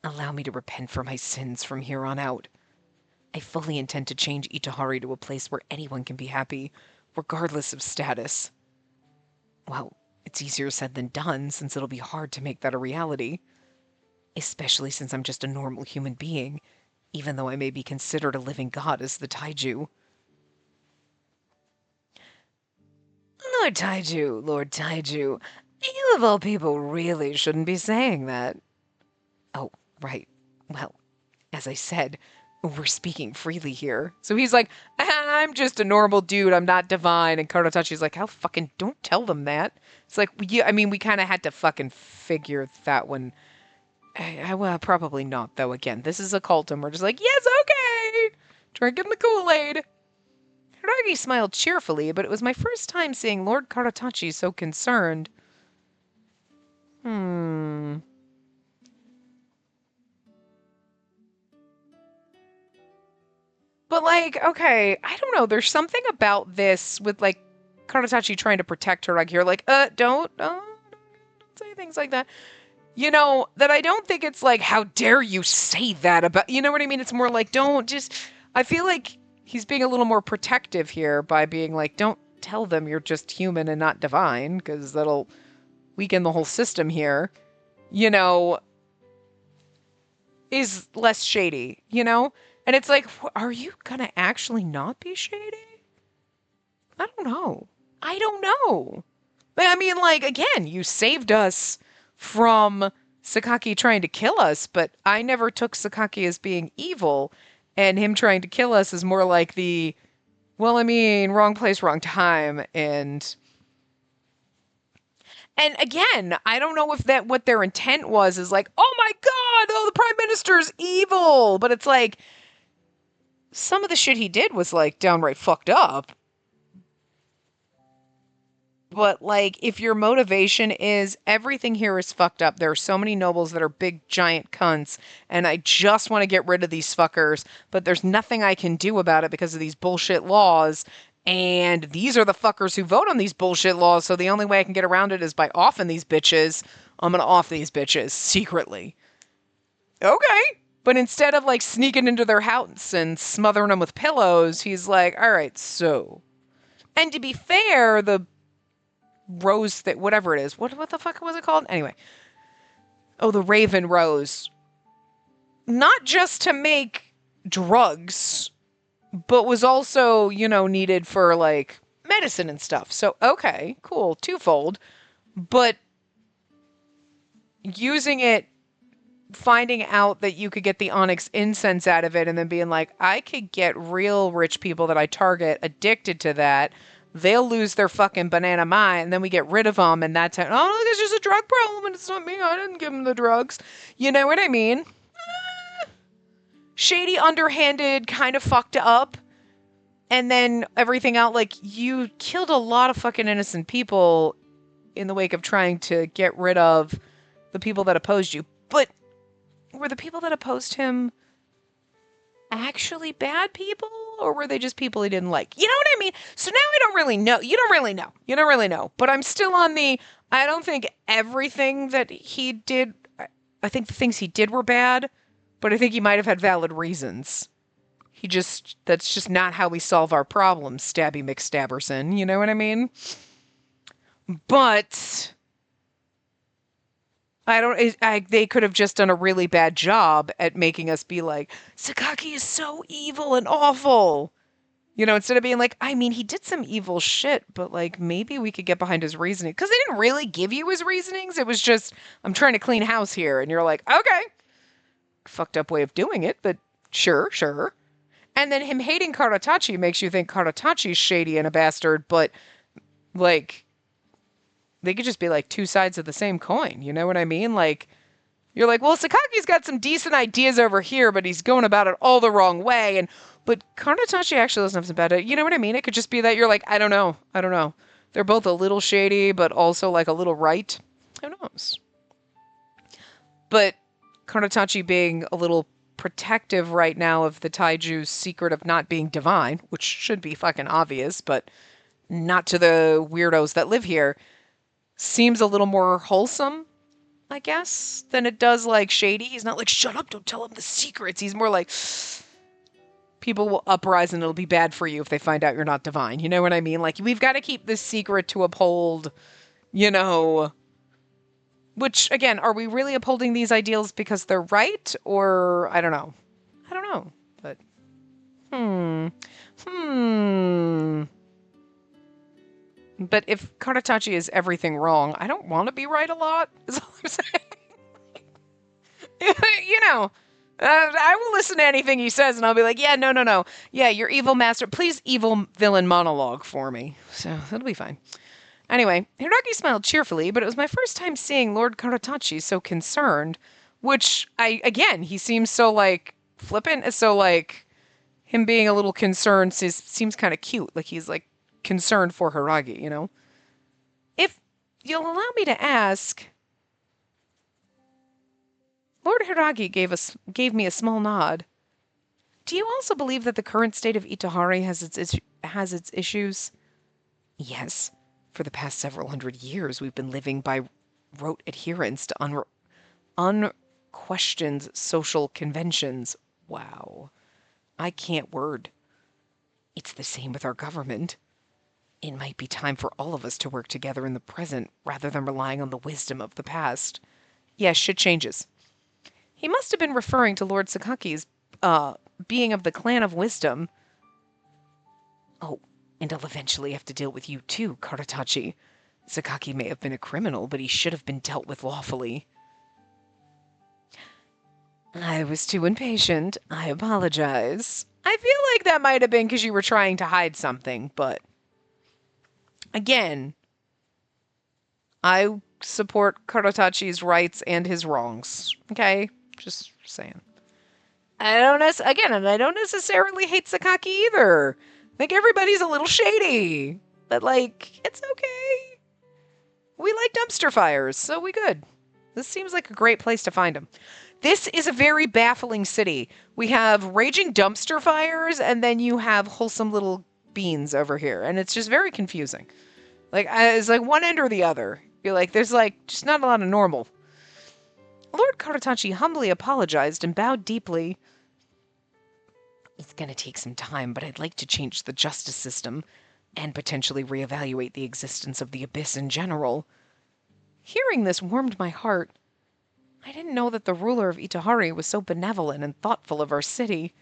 allow me to repent for my sins from here on out. I fully intend to change Itehari to a place where anyone can be happy, regardless of status. Well, it's easier said than done, since it'll be hard to make that a reality. Especially since I'm just a normal human being, even though I may be considered a living god as the Taiju. Lord Taiju, you of all people really shouldn't be saying that. Oh, right. Well, as I said, we're speaking freely here. So he's like, I'm just a normal dude, I'm not divine. And Karotachi's like, how fucking, don't tell them that. It's like, yeah, I mean, we kind of had to fucking figure that one. Well, probably not, though. Again, this is a cult, and we're just like, yes, okay! Drinking the Kool-Aid. Hiragi smiled cheerfully, but it was my first time seeing Lord Karatachi so concerned. But, like, okay, I don't know. There's something about this with, like, Karatachi trying to protect Hiragi here. Like, don't say things like that. You know, that I don't think it's like, how dare you say that about, you know what I mean? It's more like, I feel like he's being a little more protective here by being like, don't tell them you're just human and not divine, because that'll weaken the whole system here, you know, is less shady, you know? And it's like, are you gonna actually not be shady? I don't know. I mean, like, again, you saved us from Sakaki trying to kill us, but I never took Sakaki as being evil, and him trying to kill us is more like wrong place, wrong time, and again, I don't know if what their intent was is like, oh my god, the Prime Minister's evil, but it's like, some of the shit he did was like downright fucked up. But, like, if your motivation is everything here is fucked up, there are so many nobles that are big, giant cunts, and I just want to get rid of these fuckers, but there's nothing I can do about it because of these bullshit laws, and these are the fuckers who vote on these bullshit laws, so the only way I can get around it is by offing these bitches. I'm gonna off these bitches secretly. Okay. But instead of, like, sneaking into their house and smothering them with pillows, he's like, all right, so. And to be fair, the rose that whatever it is, what the fuck was it called anyway? Oh, the Raven Rose, not just to make drugs, but was also, you know, needed for like medicine and stuff. So okay, cool, twofold. But using it, finding out that you could get the onyx incense out of it, and then being like, I could get real rich people that I target addicted to that. They'll lose their fucking banana mind, and then we get rid of them, and that's how, oh, look, it's just a drug problem, and it's not me, I didn't give them the drugs. You know what I mean? Shady, underhanded, kind of fucked up, and then everything out, like, you killed a lot of fucking innocent people in the wake of trying to get rid of the people that opposed you. But were the people that opposed him actually bad people, or were they just people he didn't like? You know what I mean? So now I don't really know. You don't really know. You don't really know. But I'm still on the, I don't think everything that he did, I think the things he did were bad, but I think he might have had valid reasons. That's just not how we solve our problems, Stabby McStabberson. You know what I mean? But they could have just done a really bad job at making us be like, Sakaki is so evil and awful. Instead of being like, I mean, he did some evil shit, but like maybe we could get behind his reasoning. Because they didn't really give you his reasonings. It was just, I'm trying to clean house here. And you're like, okay. Fucked up way of doing it, but sure, sure. And then him hating Karatachi makes you think Karatachi's shady and a bastard, but like, they could just be like two sides of the same coin. You know what I mean? Like, you're like, well, Sakaki's got some decent ideas over here, but he's going about it all the wrong way. But Karatachi actually doesn't have some bad. You know what I mean? It could just be that you're like, I don't know. They're both a little shady, but also like a little right. Who knows? But Karatachi being a little protective right now of the Taiju's secret of not being divine, which should be fucking obvious, but not to the weirdos that live here, seems a little more wholesome, I guess, than it does like shady. He's not like, shut up, don't tell him the secrets. He's more like, people will uprise and it'll be bad for you if they find out you're not divine. You know what I mean? Like, we've got to keep this secret to uphold, which, again, are we really upholding these ideals because they're right? Or, I don't know. But, But if Karatachi is everything wrong, I don't want to be right a lot, is all I'm saying. I will listen to anything he says, and I'll be like, yeah, no. Yeah, your evil master. Please evil villain monologue for me. So that'll be fine. Anyway, Hiragi smiled cheerfully, but it was my first time seeing Lord Karatachi so concerned, which, he seems so, like, flippant, so, like, him being a little concerned seems kind of cute. Like, he's, like, concerned for Hiragi, If you'll allow me to ask, Lord Hiragi gave me a small nod. Do you also believe that the current state of Itehari has its issues? Yes. For the past several hundred years, we've been living by rote adherence to unquestioned social conventions. Wow. I can't word. It's the same with our government. It might be time for all of us to work together in the present rather than relying on the wisdom of the past. Yes, shit changes. He must have been referring to Lord Sakaki's, being of the clan of wisdom. Oh, and I'll eventually have to deal with you too, Karatachi. Sakaki may have been a criminal, but he should have been dealt with lawfully. I was too impatient. I apologize. I feel like that might have been because you were trying to hide something, but again, I support Karatachi's rights and his wrongs. Okay? Just saying. I don't necessarily hate Sakaki either. I think everybody's a little shady. But, like, it's okay. We like dumpster fires, so we good. This seems like a great place to find them. This is a very baffling city. We have raging dumpster fires, and then you have wholesome little beans over here. And it's just very confusing. Like, it's like one end or the other. You're like, there's, like, just not a lot of normal. Lord Karatachi humbly apologized and bowed deeply. It's going to take some time, but I'd like to change the justice system and potentially reevaluate the existence of the Abyss in general. Hearing this warmed my heart. I didn't know that the ruler of Itehari was so benevolent and thoughtful of our city.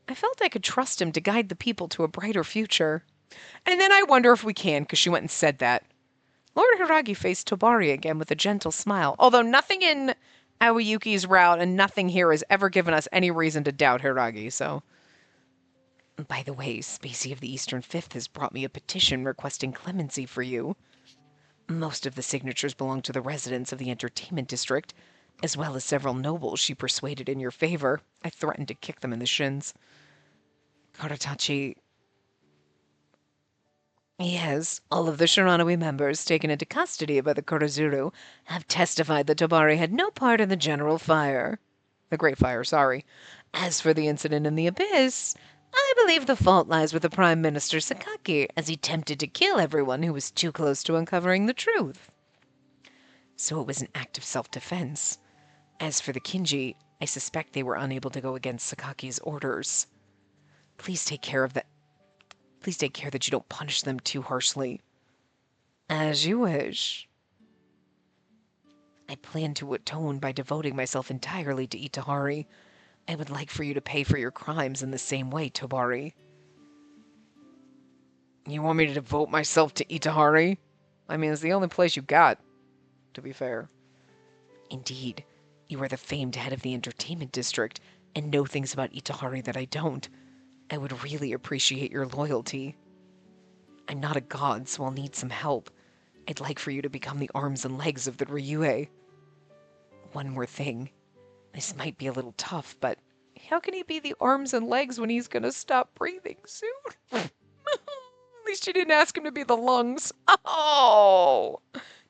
I felt I could trust him to guide the people to a brighter future. And then I wonder if we can, because she went and said that. Lord Hiragi faced Tobari again with a gentle smile, although nothing in Aoyuki's route and nothing here has ever given us any reason to doubt Hiragi, so... By the way, Spacey of the Eastern Fifth has brought me a petition requesting clemency for you. Most of the signatures belong to the residents of the entertainment district, as well as several nobles she persuaded in your favor. I threatened to kick them in the shins. Karatachi... Yes, all of the Shiranui members taken into custody by the Kurozuru have testified that Tobari had no part in the general fire. The Great Fire, sorry. As for the incident in the Abyss, I believe the fault lies with the Prime Minister Sakaki, as he tempted to kill everyone who was too close to uncovering the truth. So it was an act of self-defense. As for the Kinji, I suspect they were unable to go against Sakaki's orders. Please take care that you don't punish them too harshly. As you wish. I plan to atone by devoting myself entirely to Itehari. I would like for you to pay for your crimes in the same way, Tobari. You want me to devote myself to Itehari? I mean, it's the only place you got, to be fair. Indeed. You are the famed head of the entertainment district, and know things about Itehari that I don't. I would really appreciate your loyalty. I'm not a god, so I'll need some help. I'd like for you to become the arms and legs of the Ryue. One more thing. This might be a little tough, but how can he be the arms and legs when he's gonna stop breathing soon? At least you didn't ask him to be the lungs. Oh!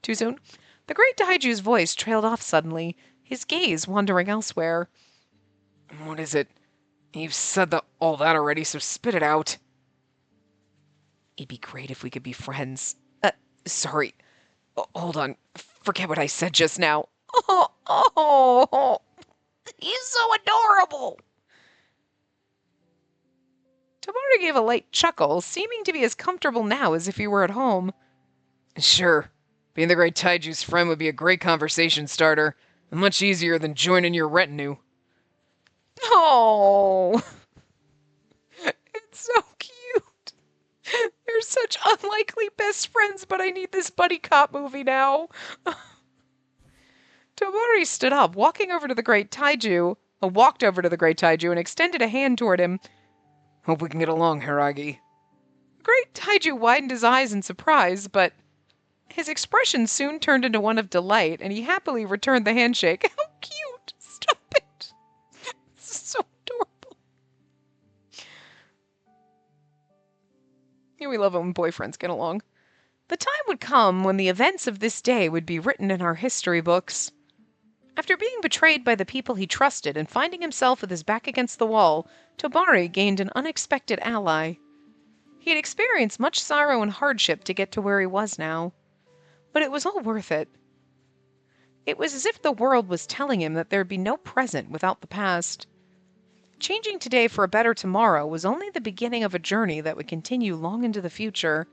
Too soon? The great Daiju's voice trailed off suddenly, his gaze wandering elsewhere. What is it? You've said all that already, so spit it out. It'd be great if we could be friends. Sorry. Hold on. Forget what I said just now. Oh, he's so adorable. Tobara gave a light chuckle, seeming to be as comfortable now as if he were at home. Sure. Being the great Taiju's friend would be a great conversation starter, and much easier than joining your retinue. Oh, it's so cute. They're such unlikely best friends, but I need this buddy cop movie now. Tobari stood up, walked over to the great Taiju, and extended a hand toward him. Hope we can get along, Hiragi. The great Taiju widened his eyes in surprise, but his expression soon turned into one of delight, and he happily returned the handshake. How cute! Stop it! This is so adorable. Yeah, we love it when boyfriends get along. The time would come when the events of this day would be written in our history books. After being betrayed by the people he trusted and finding himself with his back against the wall, Tobari gained an unexpected ally. He had experienced much sorrow and hardship to get to where he was now. But it was all worth it. It was as if the world was telling him that there'd be no present without the past. Changing today for a better tomorrow was only the beginning of a journey that would continue long into the future.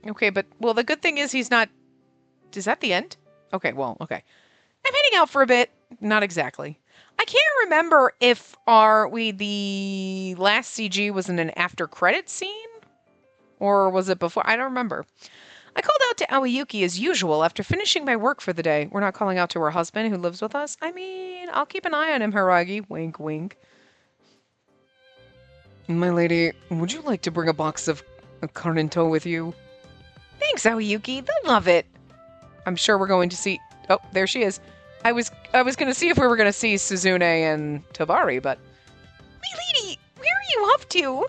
Okay, but, well, the good thing is he's not... Is that the end? Okay, well, okay. I'm heading out for a bit. Not exactly. I can't remember if the last CG was in an after credit scene? Or was it before? I don't remember. I called out to Aoyuki as usual after finishing my work for the day. We're not calling out to her husband who lives with us. I mean, I'll keep an eye on him, Hiragi. Wink, wink. My lady, would you like to bring a box of Karnento with you? Thanks, Aoyuki. They'll love it. I'm sure we're going to see... Oh, there she is. I was going to see if we were going to see Suzune and Tobari, but... My lady, where are you off to?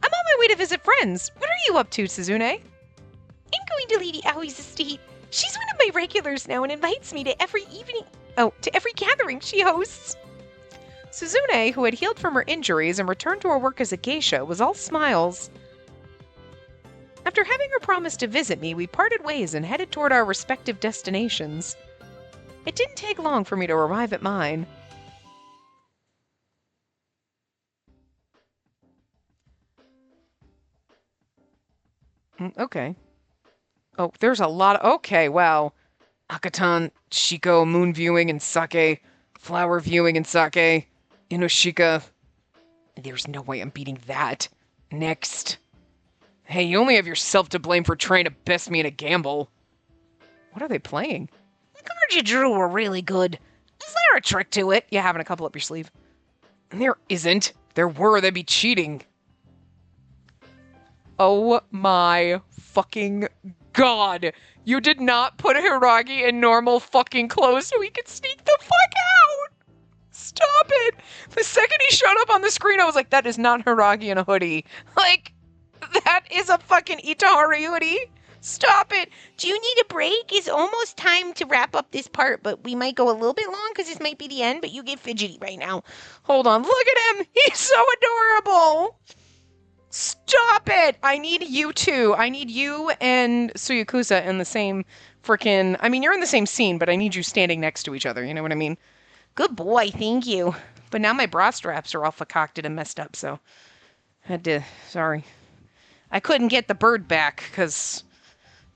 I'm on my way to visit friends. What are you up to, Suzune? I'm going to Lady Aoi's estate. She's one of my regulars now and invites me to every gathering she hosts. Suzune, who had healed from her injuries and returned to her work as a geisha, was all smiles. After having her promise to visit me, we parted ways and headed toward our respective destinations. It didn't take long for me to arrive at mine. Okay. Oh, there's a lot of... Okay, wow. Akatan, Shiko, moon viewing and sake, flower viewing and sake, Inoshika. There's no way I'm beating that. Next. Hey, you only have yourself to blame for trying to best me in a gamble. What are they playing? The cards you drew were really good. Is there a trick to it? You having a couple up your sleeve? There isn't. There were, they'd be cheating. Oh my fucking god. You did not put Hiragi in normal fucking clothes so he could sneak the fuck out. Stop it. The second he showed up on the screen, I was like, that is not Hiragi in a hoodie. Like... That is a fucking Itehari hoodie. Stop it! Do you need a break? It's almost time to wrap up this part, but we might go a little bit long because this might be the end, but you get fidgety right now. Hold on, look at him! He's so adorable! Stop it! I need you two. I need you and Suyakusa in the same freaking... I mean, you're in the same scene, but I need you standing next to each other, you know what I mean? Good boy, thank you. But now my bra straps are all concocted and messed up, so... Had to... Sorry. I couldn't get the bird back, because...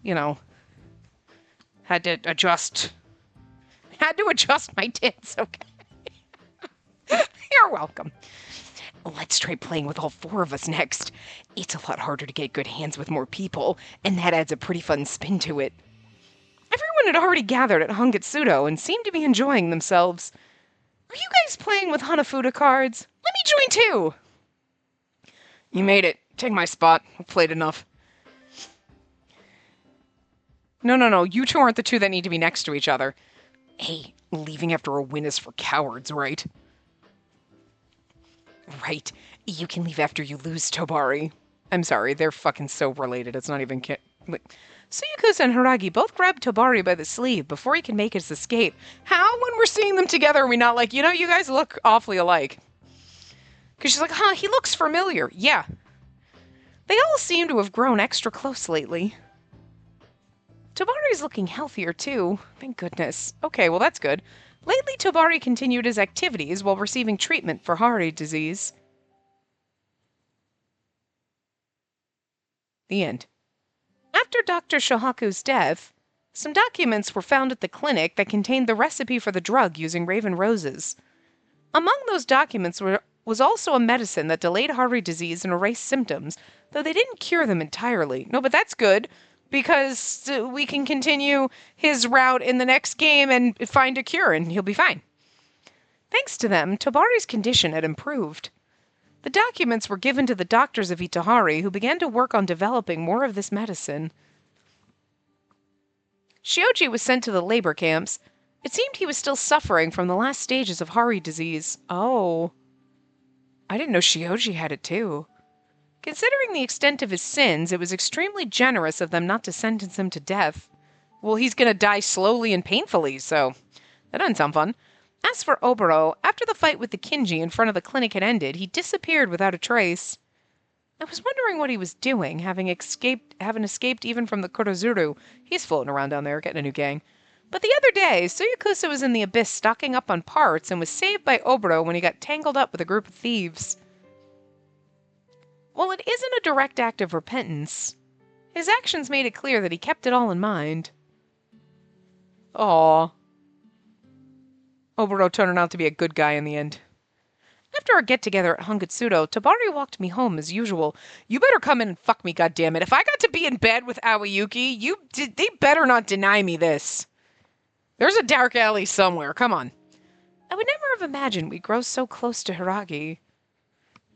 You know, had to adjust my tits, okay? You're welcome. Let's try playing with all four of us next. It's a lot harder to get good hands with more people, and that adds a pretty fun spin to it. Everyone had already gathered at Hangitsudo and seemed to be enjoying themselves. Are you guys playing with Hanafuda cards? Let me join too! You made it. Take my spot. I've played enough. No. You two aren't the two that need to be next to each other. Hey, leaving after a win is for cowards, right? Right. You can leave after you lose, Tobari. I'm sorry, they're fucking so related. It's not even... Suyakusa and Hiragi both grabbed Tobari by the sleeve before he could make his escape. How, when we're seeing them together, are we not like, you know, you guys look awfully alike? Because she's like, he looks familiar. Yeah. They all seem to have grown extra close lately. Tobari's looking healthier, too. Thank goodness. Okay, well, that's good. Lately, Tobari continued his activities while receiving treatment for Hari disease. The end. After Dr. Shohaku's death, some documents were found at the clinic that contained the recipe for the drug using raven roses. Among those documents was also a medicine that delayed Hari disease and erased symptoms, though they didn't cure them entirely. No, but that's good, because we can continue his route in the next game and find a cure, and he'll be fine. Thanks to them, Tobari's condition had improved. The documents were given to the doctors of Itehari, who began to work on developing more of this medicine. Shioji was sent to the labor camps. It seemed he was still suffering from the last stages of Hari disease. Oh. I didn't know Shioji had it too. Considering the extent of his sins, it was extremely generous of them not to sentence him to death. Well, he's gonna die slowly and painfully, so that doesn't sound fun. As for Oboro, after the fight with the Kinji in front of the clinic had ended, he disappeared without a trace. I was wondering what he was doing, having escaped even from the Kurozuru. He's floating around down there, getting a new gang. But the other day, Suyakusa was in the abyss stocking up on parts and was saved by Oboro when he got tangled up with a group of thieves. While it isn't a direct act of repentance, his actions made it clear that he kept it all in mind. Aww. Oboro turned out to be a good guy in the end. After our get-together at Hangitsudo, Tobari walked me home as usual. You better come in and fuck me, goddammit. If I got to be in bed with Aoyuki, they better not deny me this. There's a dark alley somewhere, come on. I would never have imagined we'd grow so close to Hiragi.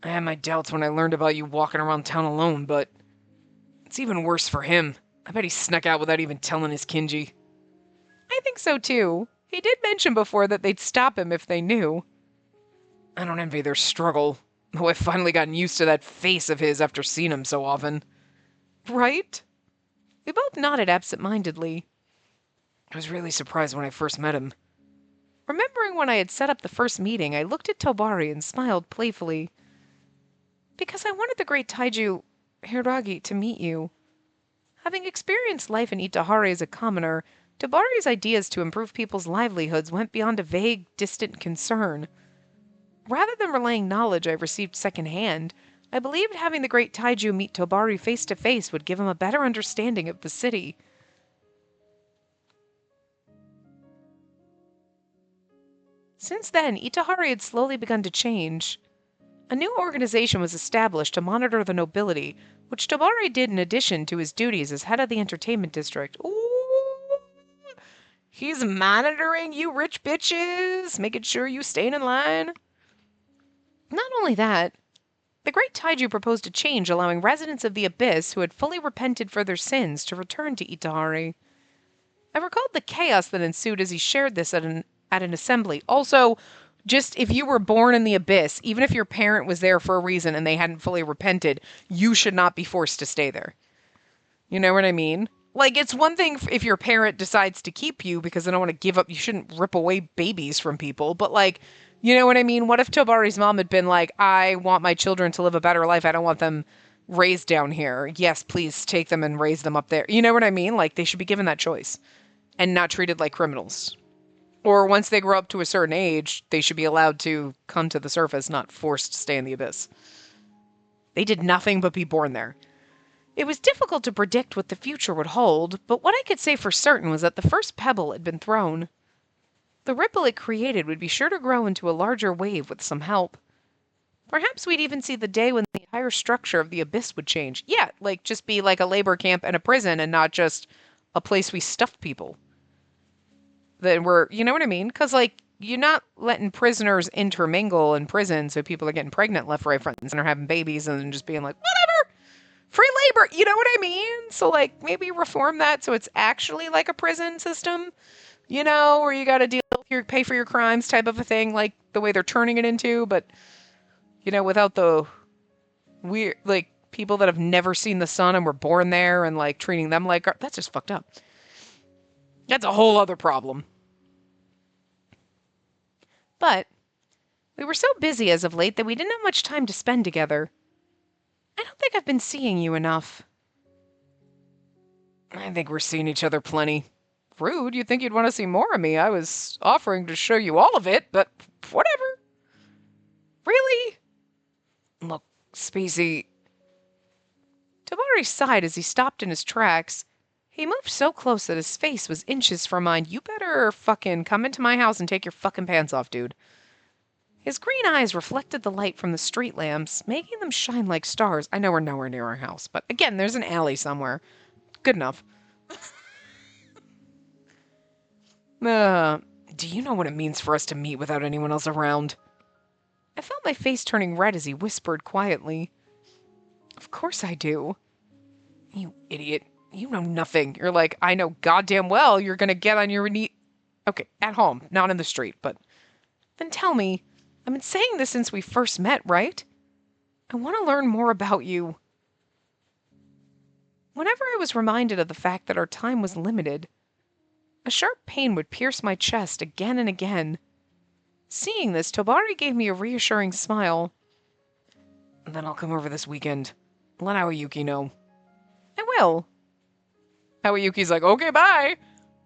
I had my doubts when I learned about you walking around town alone, but it's even worse for him. I bet he snuck out without even telling his Kinji. I think so too. He did mention before that they'd stop him if they knew. I don't envy their struggle, though I've finally gotten used to that face of his after seeing him so often. Right? We both nodded absent-mindedly. I was really surprised when I first met him. Remembering when I had set up the first meeting, I looked at Tobari and smiled playfully. Because I wanted the great Taiju, Hiragi, to meet you. Having experienced life in Itehari as a commoner, Tobari's ideas to improve people's livelihoods went beyond a vague, distant concern. Rather than relaying knowledge I received secondhand, I believed having the great Taiju meet Tobari face to face would give him a better understanding of the city. Since then, Itehari had slowly begun to change. A new organization was established to monitor the nobility, which Tobari did in addition to his duties as head of the entertainment district. Ooh! He's monitoring you rich bitches, making sure you staying in line. Not only that, the great Taiju proposed a change allowing residents of the Abyss who had fully repented for their sins to return to Itehari. I recalled the chaos that ensued as he shared this at an assembly. Also, just if you were born in the Abyss, even if your parent was there for a reason and they hadn't fully repented, you should not be forced to stay there. You know what I mean? Like, it's one thing if your parent decides to keep you because they don't want to give up. You shouldn't rip away babies from people. But, like, you know what I mean? What if Tobari's mom had been like, I want my children to live a better life. I don't want them raised down here. Yes, please take them and raise them up there. You know what I mean? Like, they should be given that choice and not treated like criminals. Or once they grow up to a certain age, they should be allowed to come to the surface, not forced to stay in the abyss. They did nothing but be born there. It was difficult to predict what the future would hold, but what I could say for certain was that the first pebble had been thrown. The ripple it created would be sure to grow into a larger wave with some help. Perhaps we'd even see the day when the entire structure of the abyss would change. Yeah, like just be like a labor camp and a prison and not just a place we stuff people. Then you know what I mean? Because, like, you're not letting prisoners intermingle in prison so people are getting pregnant left, right, front, and center, having babies, and then just being like, whatever! Free labor, you know what I mean? So, like, maybe reform that so it's actually like a prison system, you know, where you got to pay for your crimes type of a thing, like the way they're turning it into, but, you know, without the weird, like, people that have never seen the sun and were born there and, like, treating them like, that's just fucked up. That's a whole other problem. But we were so busy as of late that we didn't have much time to spend together. I don't think I've been seeing you enough. I think we're seeing each other plenty. Rude, you'd think you'd want to see more of me. I was offering to show you all of it, but whatever. Really? Look, Spacey. Tabari sighed as he stopped in his tracks. He moved so close that his face was inches from mine. You better fucking come into my house and take your fucking pants off, dude. His green eyes reflected the light from the street lamps, making them shine like stars. I know we're nowhere near our house, but again, there's an alley somewhere. Good enough. Do you know what it means for us to meet without anyone else around? I felt my face turning red as he whispered quietly. Of course I do. You idiot. You know nothing. You're like, I know goddamn well you're gonna get on your knee. Okay, at home, not in the street, but... Then tell me, I've been saying this since we first met, right? I want to learn more about you. Whenever I was reminded of the fact that our time was limited, a sharp pain would pierce my chest again and again. Seeing this, Tobari gave me a reassuring smile. Then I'll come over this weekend. Let Aoyuki know. I will. Aoyuki's like, okay, bye.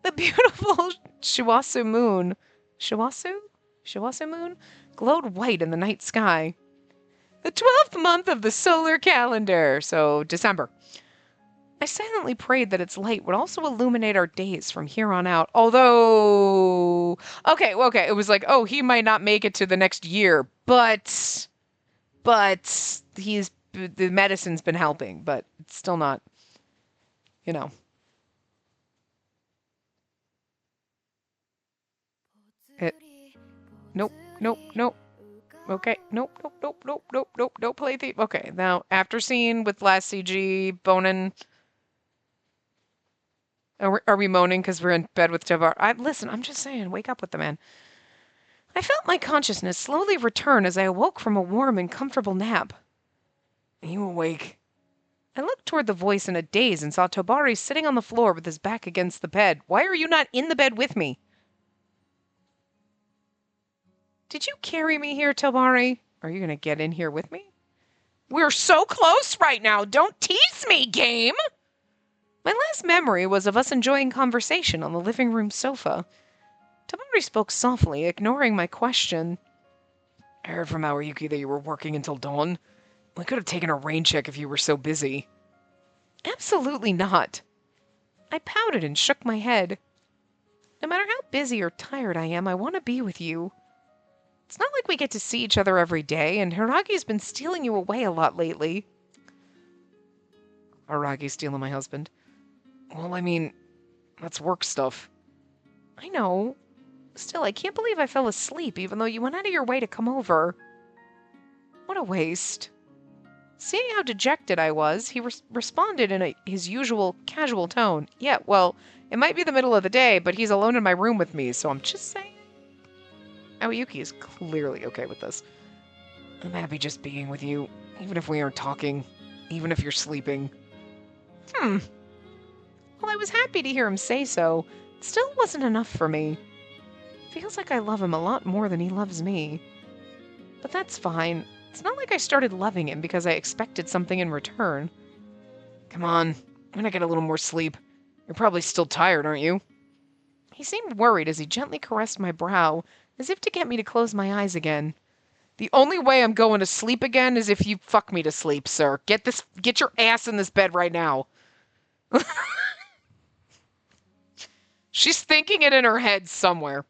The beautiful Shiwasu moon. Shiwasu moon? Glowed white in the night sky. The 12th month of the solar calendar, so December. I silently prayed that its light would also illuminate our days from here on out, although... Okay, it was like, oh, he might not make it to the next year, but the medicine's been helping, but it's still not, you know. Nope. Okay, nope, play thief. Okay, now, after scene with last CG, Bonin... Are we moaning because we're in bed with Javar? Listen, I'm just saying, wake up with the man. I felt my consciousness slowly return as I awoke from a warm and comfortable nap. Are you awake? I looked toward the voice in a daze and saw Tobari sitting on the floor with his back against the bed. Why are you not in the bed with me? Did you carry me here, Tobari? Are you going to get in here with me? We're so close right now. Don't tease me, game! My last memory was of us enjoying conversation on the living room sofa. Tabari spoke softly, ignoring my question. I heard from Aoyuki that you were working until dawn. We could have taken a rain check if you were so busy. Absolutely not. I pouted and shook my head. No matter how busy or tired I am, I want to be with you. It's not like we get to see each other every day, and Hiragi's been stealing you away a lot lately. Hiragi's stealing my husband. Well, I mean, that's work stuff. I know. Still, I can't believe I fell asleep even though you went out of your way to come over. What a waste. Seeing how dejected I was, he responded in his usual casual tone. Yeah, well, it might be the middle of the day, but he's alone in my room with me, so I'm just saying. Aoyuki is clearly okay with this. I'm happy just being with you, even if we aren't talking, even if you're sleeping. While I was happy to hear him say so, it still wasn't enough for me. Feels like I love him a lot more than he loves me. But that's fine. It's not like I started loving him because I expected something in return. Come on, I'm gonna get a little more sleep. You're probably still tired, aren't you? He seemed worried as he gently caressed my brow, as if to get me to close my eyes again. The only way I'm going to sleep again is if you fuck me to sleep, sir. Get your ass in this bed right now. She's thinking it in her head somewhere.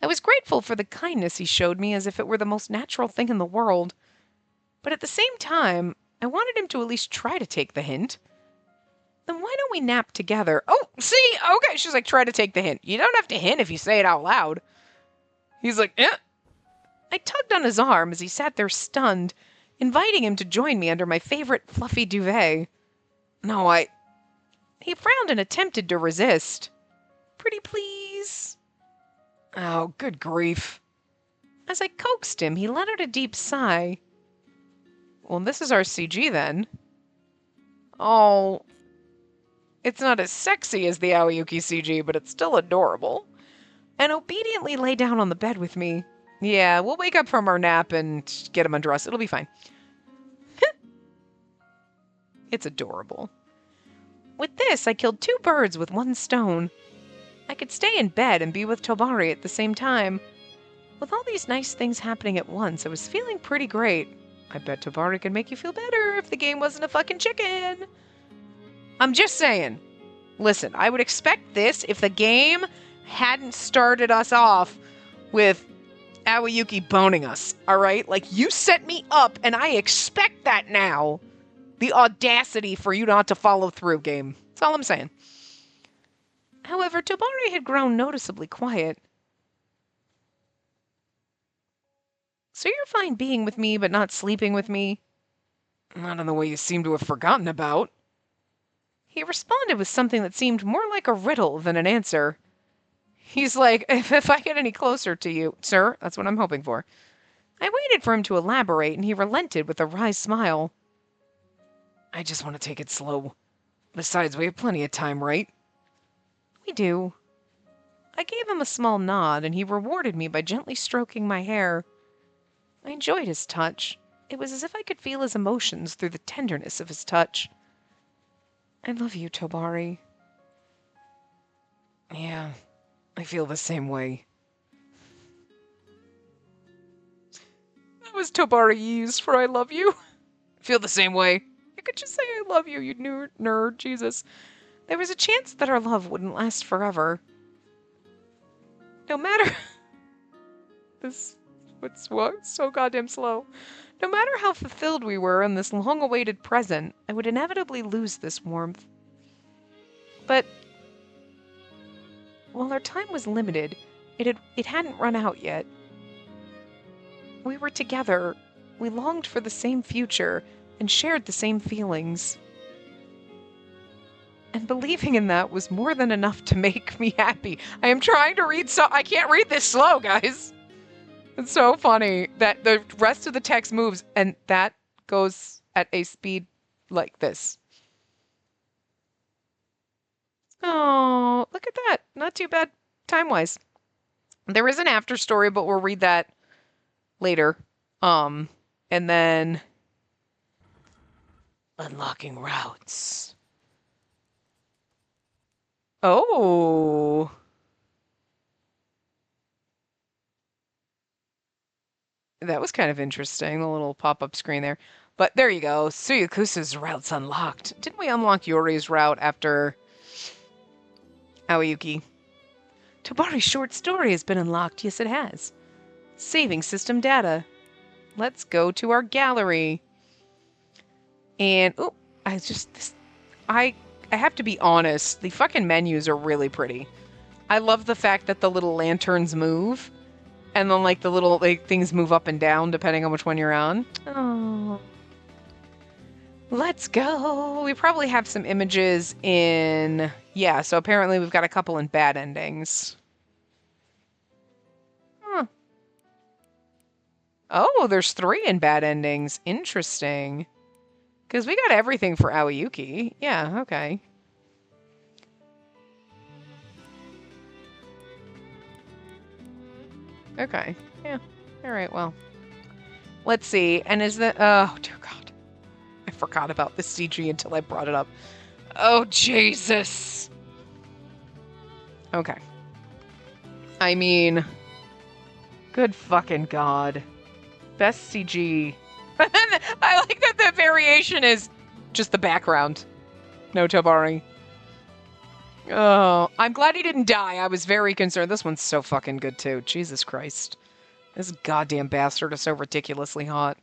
I was grateful for the kindness he showed me as if it were the most natural thing in the world. But at the same time, I wanted him to at least try to take the hint. Then why don't we nap together? Oh, see? Okay, she's like, try to take the hint. You don't have to hint if you say it out loud. He's like, eh. I tugged on his arm as he sat there stunned, inviting him to join me under my favorite fluffy duvet. No, He frowned and attempted to resist. Pretty please? Oh, good grief. As I coaxed him, he let out a deep sigh. Well, this is our CG then. Oh, it's not as sexy as the Aoyuki CG, but it's still adorable. And obediently lay down on the bed with me. Yeah, we'll wake up from our nap and get him undressed. It'll be fine. It's adorable. With this, I killed 2 birds with 1 stone. I could stay in bed and be with Tobari at the same time. With all these nice things happening at once, I was feeling pretty great. I bet Tobari could make you feel better if the game wasn't a fucking chicken. I'm just saying. Listen, I would expect this if the game hadn't started us off with Aoyuki boning us, alright? Like, you set me up, and I expect that now. The audacity for you not to follow through, game. That's all I'm saying. However, Tobari had grown noticeably quiet. So you're fine being with me, but not sleeping with me? Not in the way you seem to have forgotten about. He responded with something that seemed more like a riddle than an answer. He's like, if I get any closer to you, sir, that's what I'm hoping for. I waited for him to elaborate, and he relented with a wry smile. I just want to take it slow. Besides, we have plenty of time, right? We do. I gave him a small nod, and he rewarded me by gently stroking my hair. I enjoyed his touch. It was as if I could feel his emotions through the tenderness of his touch. I love you, Tobari. Yeah, I feel the same way. That was Tobari used for I love you. Feel the same way. You could just say I love you, you nerd, Jesus. There was a chance that our love wouldn't last forever. No matter... What's so goddamn slow. No matter how fulfilled we were in this long-awaited present, I would inevitably lose this warmth. But while our time was limited, it hadn't run out yet. We were together, we longed for the same future, and shared the same feelings. And believing in that was more than enough to make me happy. I am trying to read I can't read this slow, guys. It's so funny that the rest of the text moves, and that goes at a speed like this. Oh, look at that. Not too bad time-wise. There is an after story, but we'll read that later. And then... Unlocking routes. Oh... That was kind of interesting, the little pop-up screen there. But there you go. Suyakusa's route's unlocked. Didn't we unlock Yori's route after Aoyuki? Tobari's short story has been unlocked. Yes, it has. Saving system data. Let's go to our gallery. And, oh, I have to be honest. The fucking menus are really pretty. I love the fact that the little lanterns move. And then, like, the little things move up and down depending on which one you're on. Oh. Let's go. We probably have some images in... Yeah, so apparently we've got a couple in bad endings. Huh. Oh, there's 3 in bad endings. Interesting. Because we got everything for Aoyuki. Yeah, okay. Okay. Yeah. All right, well. Let's see. And is that... Oh, dear God. I forgot about this CG until I brought it up. Oh, Jesus. Okay. I mean... Good fucking God. Best CG. I like that the variation is just the background. No Tobari. Oh, I'm glad he didn't die. I was very concerned. This one's so fucking good, too. Jesus Christ. This goddamn bastard is so ridiculously hot.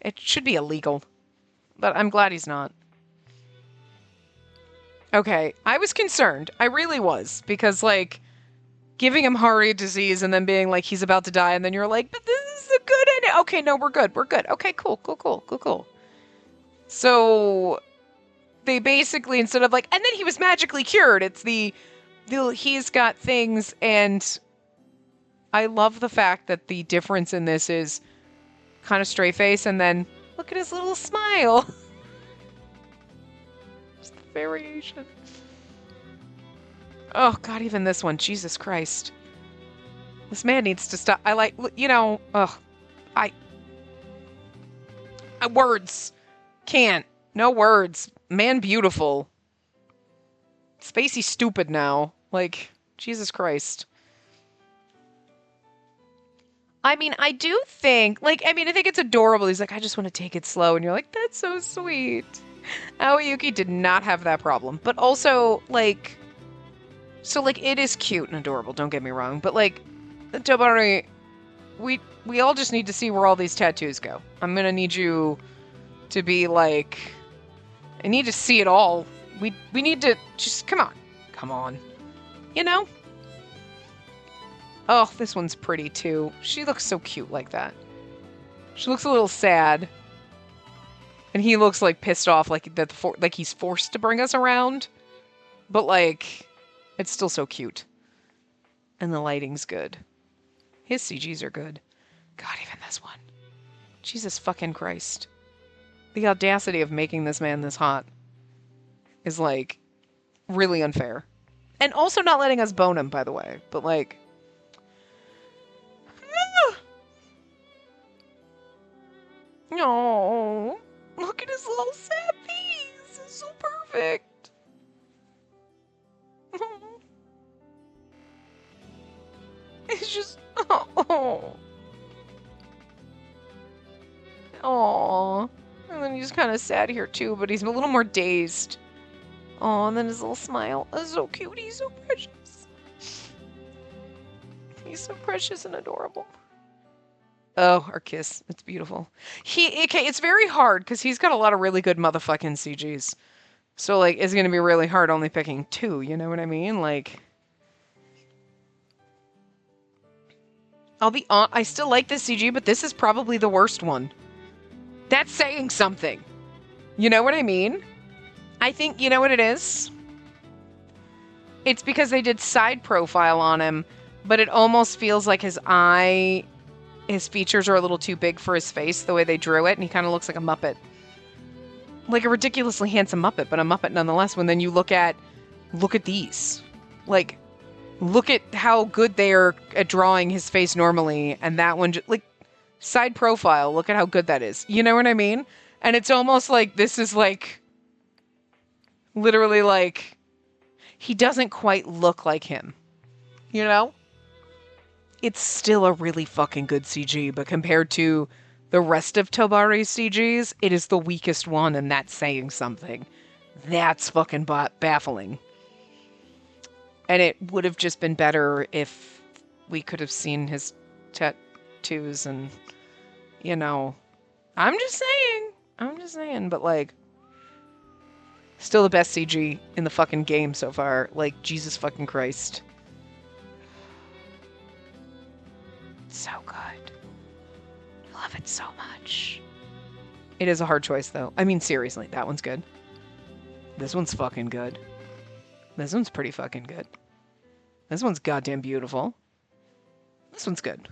It should be illegal. But I'm glad he's not. Okay, I was concerned. I really was. Because, like, giving him heart disease and then being like, he's about to die, and then you're like, but this is a good ending. Okay, no, we're good. We're good. Okay, cool. So, they basically, instead of like, and then he was magically cured, it's the he's got things, and I love the fact that the difference in this is kind of straight face, and then look at his little smile. Just the variation. Oh, God, even this one. Jesus Christ. This man needs to stop. I like, you know, ugh. Words. Can't. No words. Man beautiful. Spacey stupid now. Like, Jesus Christ. I mean, I do think, like, I think it's adorable. He's like, I just want to take it slow. And you're like, that's so sweet. Aoyuki did not have that problem. But also, like, so, like, it is cute and adorable, don't get me wrong. But, like, Tobari, we all just need to see where all these tattoos go. I'm gonna need you to be, like, I need to see it all. We need to just, come on. You know? Oh, this one's pretty, too. She looks so cute like that. She looks a little sad. And he looks, like, pissed off, like, like he's forced to bring us around. But, like, it's still so cute. And the lighting's good. His CGs are good. God, even this one. Jesus fucking Christ. The audacity of making this man this hot is, like, really unfair. And also not letting us bone him, by the way. But, like... No, look at his little sad face. It's so perfect. It's just, oh. And then he's kind of sad here too, but he's a little more dazed. Oh, and then his little smile. That's so cute. He's so precious. He's so precious and adorable. Oh, our kiss. It's beautiful. Okay, it's very hard because he's got a lot of really good motherfucking CGs. So, like, it's going to be really hard only picking two, you know what I mean? Like, I still like this CG, but this is probably the worst one. That's saying something. You know what I mean? I think, you know what it is? It's because they did side profile on him, but it almost feels like his features are a little too big for his face, the way they drew it, and he kind of looks like a Muppet. Like a ridiculously handsome Muppet, but a Muppet nonetheless, when then you look at these. Like, look at how good they are at drawing his face normally, and that one, like, side profile, look at how good that is. You know what I mean? And it's almost like this is, like, literally, like, he doesn't quite look like him. You know? It's still a really fucking good CG, but compared to the rest of Tobari's CGs, it is the weakest one, and that's saying something. That's fucking baffling. And it would have just been better if we could have seen his tattoos and, you know, I'm just saying, but, like, still the best CG in the fucking game so far. Like, Jesus fucking Christ. So good. I love it so much. It is a hard choice, though. I mean, seriously, that one's good. This one's fucking good. This one's pretty fucking good. This one's goddamn beautiful. This one's good.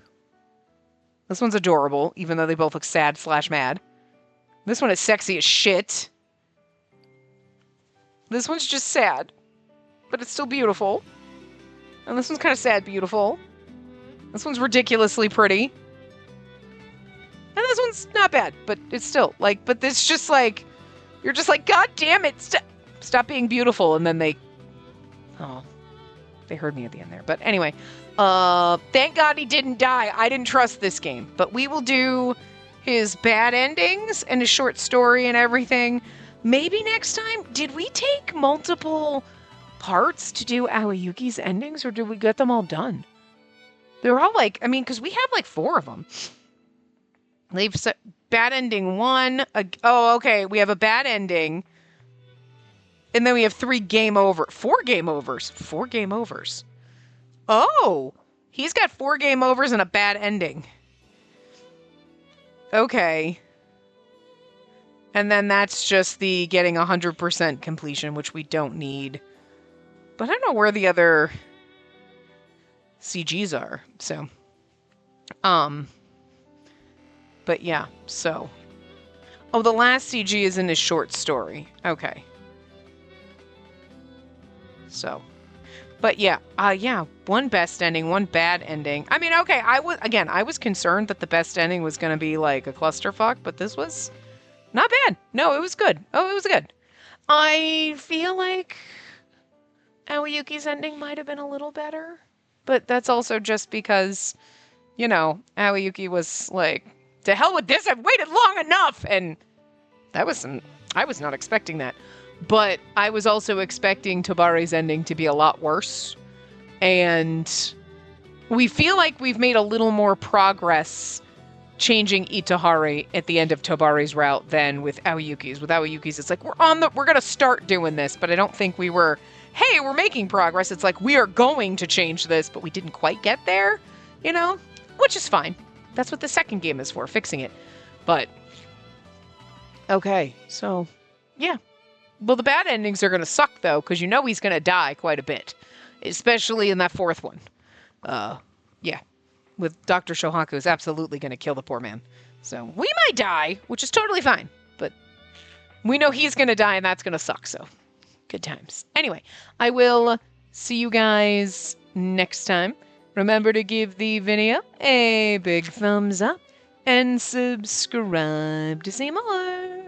This one's adorable, even though they both look sad/mad. This one is sexy as shit. This one's just sad, but it's still beautiful. And this one's kind of sad beautiful. This one's ridiculously pretty. And this one's not bad, but it's still, like, but it's just like, you're just like, God damn it, stop being beautiful. And then they heard me at the end there. But anyway, thank God he didn't die. I didn't trust this game. But we will do his bad endings and his short story and everything. Maybe next time. Did we take multiple parts to do Aoyuki's endings, or did we get them all done? They're all like, I mean, because we have like 4 of them. They've bad ending 1. Okay. We have a bad ending. And then we have 4 game overs. 4 game overs. Oh, he's got 4 game overs and a bad ending. Okay. And then that's just the getting 100% completion, which we don't need. But I don't know where the other CGs are. So, but yeah, so. Oh, the last CG is in his short story. Okay. So, but yeah, 1 best ending, 1 bad ending. I mean, okay, I was concerned that the best ending was going to be like a clusterfuck, but this was not bad. No, it was good. Oh, it was good. I feel like Aoyuki's ending might have been a little better, but that's also just because, you know, Aoyuki was like, to hell with this, I've waited long enough, and I was not expecting that. But I was also expecting Tobari's ending to be a lot worse. And we feel like we've made a little more progress changing Itehari at the end of Tobari's route than with Aoyuki's. With Aoyuki's, it's like, we're going to start doing this, but I don't think we were, hey, we're making progress. It's like, we are going to change this, but we didn't quite get there, you know? Which is fine. That's what the second game is for, fixing it. But, okay, so, yeah. Well, the bad endings are going to suck, though, because you know he's going to die quite a bit. Especially in that 4th one. Yeah. With Dr. Shohaku is absolutely going to kill the poor man. So, we might die, which is totally fine. But we know he's going to die, and that's going to suck, so good times. Anyway, I will see you guys next time. Remember to give the video a big thumbs up and subscribe to see more.